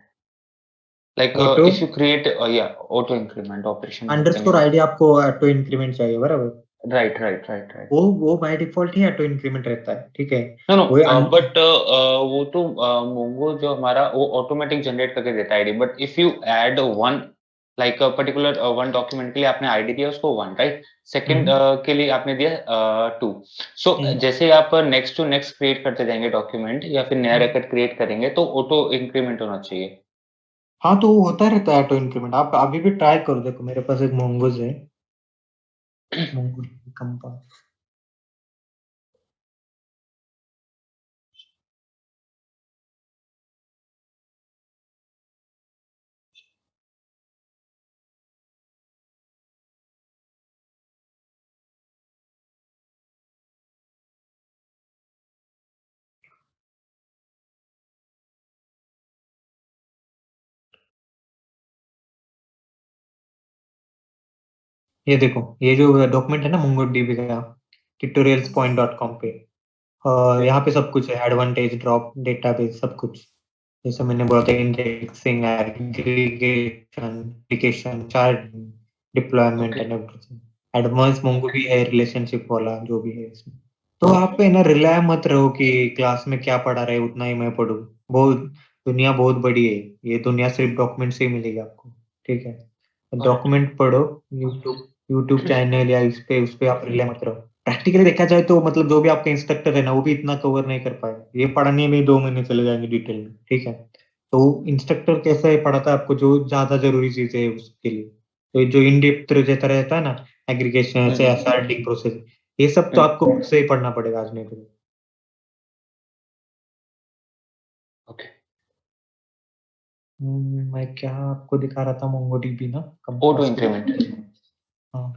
Speaker 11: Like
Speaker 2: auto
Speaker 11: if you create, yeah, auto increment operation.
Speaker 2: Underscore ID आपको ऑटो इंक्रीमेंट चाहिए, बराबर?
Speaker 11: Right, right, right, right.
Speaker 2: वो by default he auto increment रहता है, ठीक है।
Speaker 11: No, no,
Speaker 2: वो
Speaker 11: but वो तो Mongo जो हमारा वो ऑटोमेटिक जनरेट करके देता है ID, but if you add one like particular one document के लिए आपने आईडी दिया उसको 1, राइट, सेकंड के लिए आपने दिया 2, सो जैसे आप नेक्स्ट टू नेक्स्ट क्रिएट करते जाएंगे डॉक्यूमेंट या फिर नया रिकॉर्ड क्रिएट करेंगे तो ऑटो इंक्रीमेंट होना चाहिए।
Speaker 2: हाँ तो वो होता रहता है ऑटो इंक्रीमेंट, आप अभी भी ट्राई करो। देखो मेरे पास एक मोंगोज है, मोंगो कंपास। ये देखो, ये जो डॉक्यूमेंट है ना MongoDB का, tutorialspoint.com पे, यहाँ पे सब कुछ है, एडवांटेज, ड्रॉप, डेटाबेस, सब कुछ। जैसे मैंने बोला था, indexing, aggregation, application, chart, deployment and everything. Advance Mongo भी है, रिलेशनशिप वाला जो भी है इसमें। तो आप पे ना रिलाय मत रहो कि क्लास में क्या पढ़ा रहे उतना ही मैं पढ़ूं। बहुत दुनिया बहुत बड़ी है, ये दुनिया सिर्फ डॉक्यूमेंट से ही मिलेगी आपको, ठीक है। डॉक्यूमेंट पढ़ो, यूट्यूब चैनल या उस पे आप रिले मत करो। प्रैक्टिकली देखा जाए तो मतलब जो भी आपका इंस्ट्रक्टर है ना, वो भी इतना कवर नहीं कर पाएगा, ये पढ़ाने में 2 महीने चले जाएंगे डिटेल में, ठीक है। तो इंस्ट्रक्टर कैसे पढ़ाता है आपको, जो ज्यादा जरूरी चीजें है उसके लिए। तो जो इन डेप्थ जैसा रहता है ना, एग्रीगेशन से असॉर्टिंग प्रोसेस, ये सब तो आपको खुद से ही पढ़ना पड़ेगा, आज नहीं तो। मैं क्या आपको दिखा रहा था, मोंगोडीबी ना,
Speaker 11: ऑटो इंक्रीमेंट।
Speaker 2: हाँ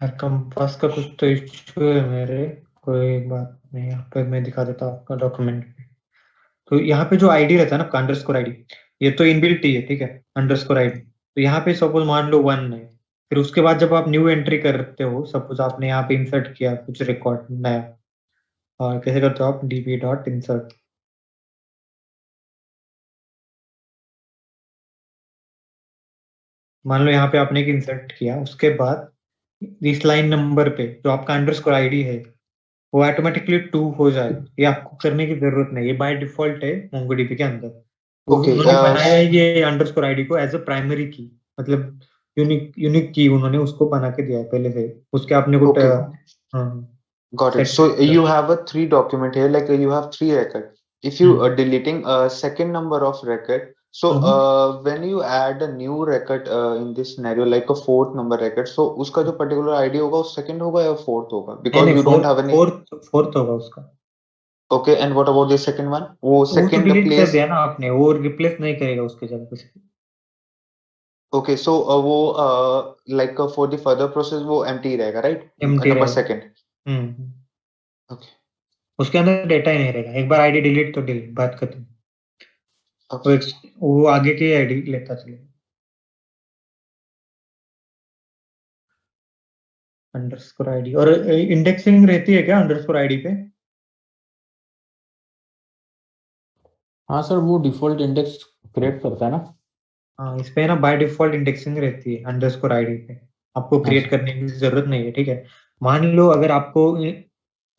Speaker 2: यार कंपास का कुछ तो इश्यू है मेरे, कोई बात नहीं, यहाँ पे मैं दिखा देता हूँ आपका डॉक्यूमेंट पे। तो यहाँ पे जो आईडी रहता है ना, अंडरस्कोर आईडी, ये तो इनबिल्ट ही है, ठीक है, अंडरस्कोर आईडी। तो यहाँ पे सपोज मान लो 1 है, फिर उसके बाद जब आप न्यू एंट्री करते हो, सपोज आपने यहाँ पे इंसर्ट किया कुछ रिकॉर्ड नया, और कैसे करते हो आप, db डॉट इंसर्ट, मान लो यहाँ पे आपने एक इंसर्ट किया, उसके बाद इस लाइन नंबर पे जो आपका अंडरस्कोर आईडी है वो ऑटोमेटिकली 2 हो जाए, ये आपको करने की जरूरत नहीं, ये बाय डिफॉल्ट है मोंगोडीबी के अंदर। तो
Speaker 8: Okay,
Speaker 2: उन्होंने बनाया है ये अंडरस्कोर आईडी को एज अ प्राइमरी की, मतलब यूनिक की उन्होंने उसको बना के दिया है पहले से, उसके आपने कुछ
Speaker 11: Okay.
Speaker 2: हाँ
Speaker 11: Got it.
Speaker 2: set
Speaker 11: So
Speaker 2: कर-
Speaker 11: you have a 3 document here, like you have 3 record. If you are deleting a second number of record, so when you add a new record in this scenario, like a 4th number record, so उसका जो particular ID होगा वो second होगा या 4th होगा? Because
Speaker 2: नहीं
Speaker 11: you don't have any.
Speaker 2: Fourth होगा उसका।
Speaker 11: Okay, and what about the second one? वो
Speaker 2: वो तो
Speaker 11: second
Speaker 2: डिलीट कर
Speaker 11: place.
Speaker 2: दिया ना आपने, वो रिप्लेस नहीं करेगा उसके जगह कुछ।
Speaker 11: Okay, so वो like for the further process वो empty रहेगा, right?
Speaker 2: एम्प्टी
Speaker 11: Number
Speaker 2: रहेगा।
Speaker 11: second.
Speaker 2: Okay, उसके अंदर डेटा ही नहीं रहेगा, एक बार आईडी डिलीट तो डिलीट, बात खत्म। वो आगे की आईडी लेता चलेगा। अंडरस्कोर आईडी और इंडेक्सिंग रहती है क्या अंडरस्कोर आईडी पे?
Speaker 1: हाँ सर, वो डिफॉल्ट इंडेक्स क्रिएट करता है ना।
Speaker 2: हाँ, इस पे ना बाय डिफॉल्ट इंडेक्सिंग रहती है अंडरस्कोर आईडी पे, आपको क्रिएट करने की जरूरत नहीं है, ठीक है। मान लो अगर आपको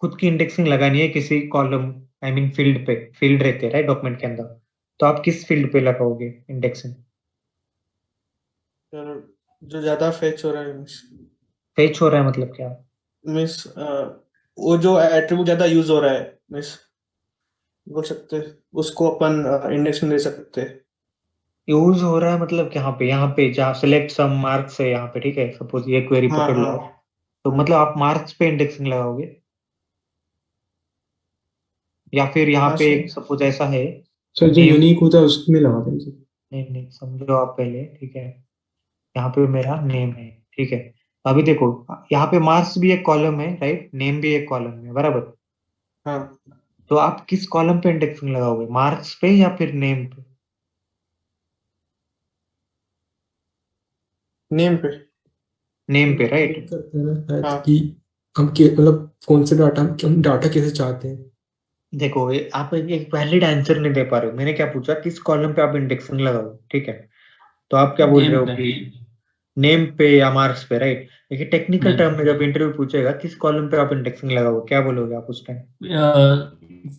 Speaker 2: खुद की इंडेक्सिंग लगानी है किसी कॉलम, आई मीन फील्ड पे, फील्ड रहते हैं राइट डॉक्यूमेंट के अंदर, तो आप किस फील्ड पे लगाओगे इंडेक्सिंग?
Speaker 3: जो ज्यादा फेच हो रहा है
Speaker 2: फेच हो रहा है मतलब क्या?
Speaker 3: मिस वो जो एट्रीब्यूट ज्यादा यूज हो रहा है मिस, बोल सकते हैं, उसको अपन इंडेक्स में दे सकते हैं।
Speaker 2: यूज हो रहा है मतलब यहाँ पे जहाँ सिलेक्ट सम मार्क्स है यहाँ पे, ठीक है, सपोज ये क्वेरी
Speaker 3: हाँ,
Speaker 2: पकड़ लो,
Speaker 3: हाँ।
Speaker 2: तो मतलब आप मार्क्स पे इंडेक्सिंग लगाओगे, या फिर यहाँ
Speaker 3: हाँ,
Speaker 2: पे
Speaker 3: सर।
Speaker 2: एक सपोज ऐसा है
Speaker 5: सर जो
Speaker 2: name-
Speaker 5: यूनिक होता है उसमें लगा देंगे।
Speaker 2: नहीं समझो आप पहले, ठीक है, यहाँ पे मेरा नेम है, ठीक है, अभी देखो यहाँ पे मार्क्स भी एक कॉलम है राइट, नेम भी एक कॉलम है बराबर,
Speaker 3: हाँ,
Speaker 2: तो आप किस कॉलम पे इंडेक्सिंग लगाओगे, मार्क्स पे या फिर नेम पे?
Speaker 3: नेम पे।
Speaker 2: नेम पे राइट।
Speaker 7: करते हैं ना शायद
Speaker 3: हाँ।
Speaker 7: कि हम मतलब कौन से डाटा, हम डाटा कैसे चाहते हैं।
Speaker 2: देखो आप एक वैलिड आंसर नहीं दे पा रहे हो, मैंने क्या पूछा किस कॉलम पे आप इंडेक्सिंग लगाओ, ठीक है, तो आप क्या बोल रहे हो
Speaker 13: Name पे।
Speaker 2: कि नेम पे या मार्क्स पे, राइट। लेकिन टेक्निकल
Speaker 13: Name।
Speaker 2: टर्म में जब इंटरव्यू पूछेगा किस कॉलम पे आप इंडेक्सिंग लगाओगे, क्या बोलोगे आप उस टाइम?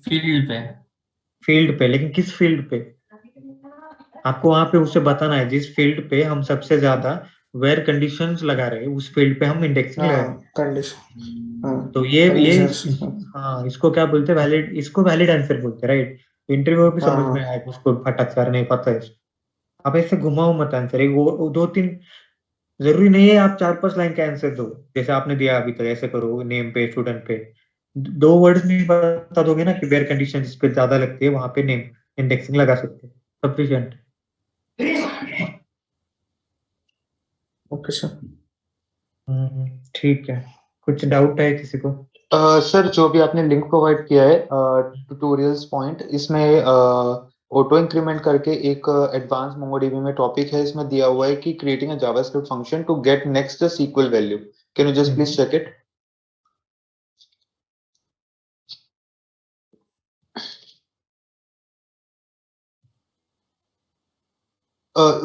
Speaker 13: फील्ड पे।
Speaker 2: फील्ड पे, लेकिन किस फील्ड पे? आपको वहां पे उसे बताना है जिस फील्ड पे हम सबसे ज्यादा वेयर कंडीशंस लगा रहे हैं उस फील्ड पे हम इंडेक्सिंग
Speaker 3: हाँ,
Speaker 2: लगाएंगे।
Speaker 3: कंडीशन।
Speaker 2: तो ये
Speaker 3: conditions,
Speaker 2: हाँ, इसको क्या बोलते हैं, वैलिड, इसको वैलिड आंसर बोलते हैं राइट। इंटरव्यू भी समझ में आया उसको फटक कर नहीं पता है, आप ऐसे घुमाओ मत आंसर, एक वो 2-3, जरूरी नहीं है आप 4-5 लाइन का आंसर दो जैसे आपने दिया अभी तक, ऐसे करो नेम पे स्टूडेंट पे, 2 वर्ड्स में बता दोगे ना कि वेयर कंडीशन इस पे ज्यादा लगती है वहां पे नेम इंडेक्सिंग लगा सकते हैं, सफिशिएंट।
Speaker 3: Okay sir.
Speaker 2: ठीक है, कुछ डाउट है किसी को?
Speaker 11: सर जो भी आपने लिंक प्रोवाइड किया है ट्यूटोरियल्स पॉइंट, इसमें ऑटो इंक्रीमेंट करके एक एडवांस मोंगोडीबी में टॉपिक है, इसमें दिया हुआ है कि creating a JavaScript function to get next SQL value. Can you just please check it?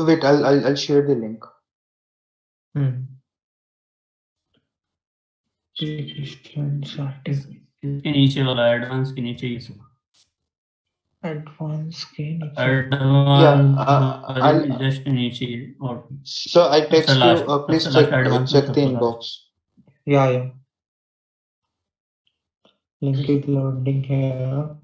Speaker 11: Wait, I'll share the link.
Speaker 13: इसके नीचे वाला एडवांस के नीचे ही सब।
Speaker 2: एडवांस के नीचे
Speaker 13: एडवांस जस्ट नीचे और
Speaker 11: So I text you.
Speaker 13: last,
Speaker 11: Please
Speaker 13: सबसे last
Speaker 11: check
Speaker 13: advance में
Speaker 11: check the
Speaker 13: सबसे last.
Speaker 11: inbox.
Speaker 2: Yeah. Link is loading here.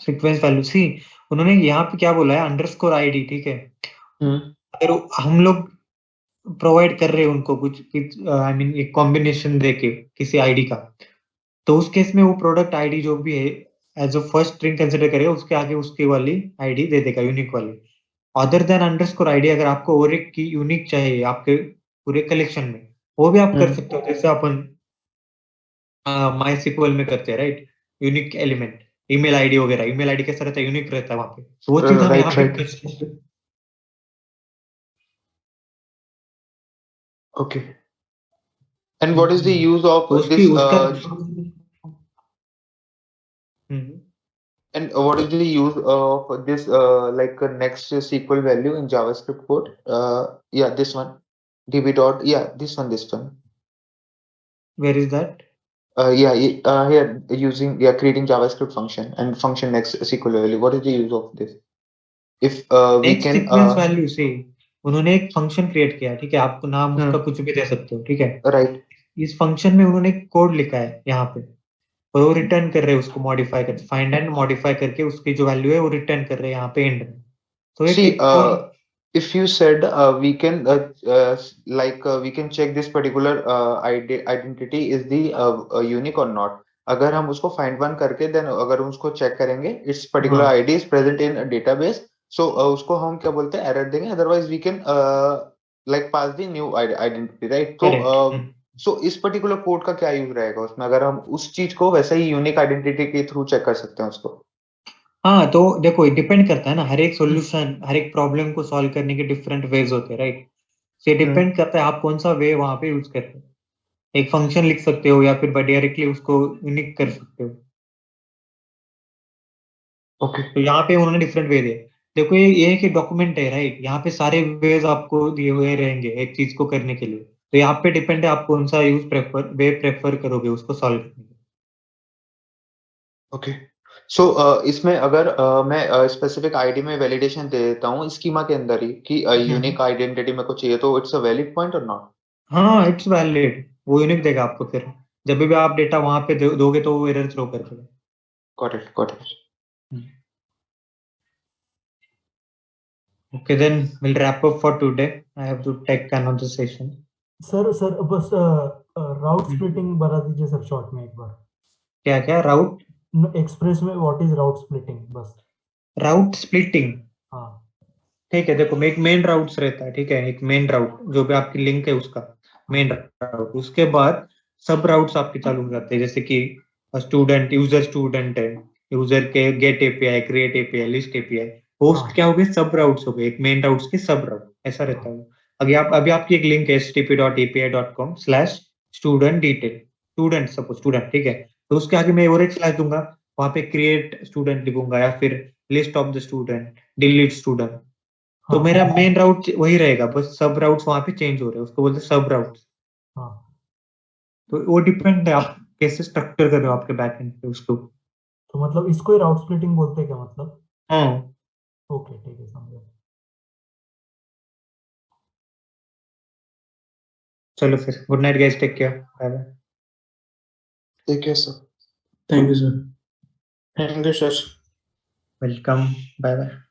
Speaker 2: Sequence value सी उन्होंने यहाँ पे क्या बोला है अंडरस्कोर आईडी, ठीक है। अगर हम लोग प्रोवाइड कर रहे हैं उनको कुछ आई मीन एक कॉम्बिनेशन देके किसी आईडी का, तो उस केस में वो प्रोडक्ट आईडी जो भी है as a first string consider करेगा, उसके आगे उसकी वाली आईडी दे देगा, यूनिक वाली। अदर देन अंडरस्कोर आईडी अगर आपको और एक की यूनिक चाहिए आपके पूरे कलेक्शन में, वो भी आप कर सकते हो, जैसे अपन माई सिक्वल में करते हैं, right. Unique element email ID वगैरह, ईमेल आईडी कैसा रहता है, यूनिक रहता है वहां पे, तो वो चीज हम यहाँ पे कर सकते हैं।
Speaker 11: Okay. And what is the use of
Speaker 2: उसकी
Speaker 11: this?
Speaker 2: उसका
Speaker 11: And what is the use of this like next SQL value in JavaScript code? Yeah, this one. db dot. Yeah, this one.
Speaker 2: Where is that?
Speaker 11: Yeah, here using creating JavaScript function and function next SQL value. What is the use of this? If we
Speaker 2: next
Speaker 11: can
Speaker 2: sequence value से उन्होंने एक फंक्शन क्रिएट किया, ठीक है। आपको नाम उसका कुछ भी दे सकते हो, ठीक है।
Speaker 11: राइट।
Speaker 2: इस फंक्शन में उन्होंने कोड लिखा है यहाँ पे, और वो रिटर्न कर रहे हैं उसको मॉडिफाई करके, फाइंड एंड मॉडिफाई करके उसकी जो वैल्यू है वो रिटर्न कर रहे हैं यहाँ पे एंड में। तो एक
Speaker 11: if you said we can we can check this particular identity is the unique or not. अगर हम उसको find one करके then अगर हम उसको check करेंगे its particular ID is present in a database, so उसको हम क्या बोलते हैं error देंगे, otherwise we can like pass the new identity, right? तो so इस particular code का क्या यूज रहेगा उसमें, अगर हम उस चीज को वैसे ही यूनिक आइडेंटिटी के थ्रू चेक कर सकते हैं उसको?
Speaker 2: हाँ, तो देखो डिपेंड करता है ना, हर एक सॉल्यूशन हर एक प्रॉब्लम को सॉल्व करने के डिफरेंट वेज होते हैं, राइट। ये डिपेंड करता है आप कौन सा वे वहां पे यूज कर रहे हो। एक फंक्शन लिख सकते हो या फिर डायरेक्टली उसको यूनिक कर सकते हो।
Speaker 11: ओके।
Speaker 2: तो यहाँ पे उन्होंने डिफरेंट वे दिए। देखो ये एक डॉक्यूमेंट है, राइट। यहाँ पे सारे वेज आपको दिए हुए रहेंगे एक चीज को करने के लिए, तो यहाँ पे डिपेंड है आप कौन सा यूज प्रेफर करोगे उसको सॉल्व करने के लिए।
Speaker 11: ओके। सो इसमें अगर मैं स्पेसिफिक आईडी में वैलिडेशन दे देता हूँ स्कीमा के अंदर ही कि यूनिक आइडेंटिटी मेरे को चाहिए, तो इट्स अ वैलिड पॉइंट और नॉट?
Speaker 2: हाँ, इट्स वैलिड। वो यूनिक देगा आपको, फिर जब भी आप डेटा वहां पे दोगे तो वो एरर थ्रो कर देगा।
Speaker 11: Got it.
Speaker 2: Okay, then we'll wrap up for today. I have to take another session.
Speaker 6: Sir बस राउट स्प्लिटिंग बता दीजिए सर शॉर्ट में एक बार।
Speaker 2: क्या राउट
Speaker 6: एक्सप्रेस में व्हाट इज राउट स्प्लिटिंग? बस
Speaker 2: राउट स्प्लिटिंग,
Speaker 6: हाँ
Speaker 2: ठीक है। देखो एक मेन राउट्स रहता है, ठीक है। एक मेन राउट जो भी आपकी लिंक है उसका मेन राउट, उसके बाद सब राउट्स आपके चालू हो जाते हैं, जैसे कि स्टूडेंट है, यूजर के get API, create API, list API, host क्या हो गए, सब राउट्स हो गए। एक मेन राउट्स के सब राउट ऐसा रहता है। अभी आपकी एक लिंक है http://api.com/student-detail, स्टूडेंट, ठीक है। तो उसके आगे मैं और एक स्लैश दूंगा, वहां पे क्रिएट स्टूडेंट लिखूंगा या फिर list of the student, delete student. तो मेरा मेन राउट वही रहेगा, बस सब राउट्स वहां पे चेंज हो रहे हैं, उसको बोलते हैं सब राउट्स। तो वो डिपेंड है आप कैसे स्ट्रक्चर कर रहे हो आपके बैकएंड पे उसको।
Speaker 6: तो मतलब इसको ही राउट स्प्लिटिंग बोलते हैं क्या मतलब?
Speaker 2: हाँ,
Speaker 6: ओके ठीक है, समझा।
Speaker 2: चलो फिर good night guys, take care, bye bye.
Speaker 11: ठीक है sir.
Speaker 7: Thank you sir.
Speaker 8: Thank you sir.
Speaker 2: Welcome, bye bye.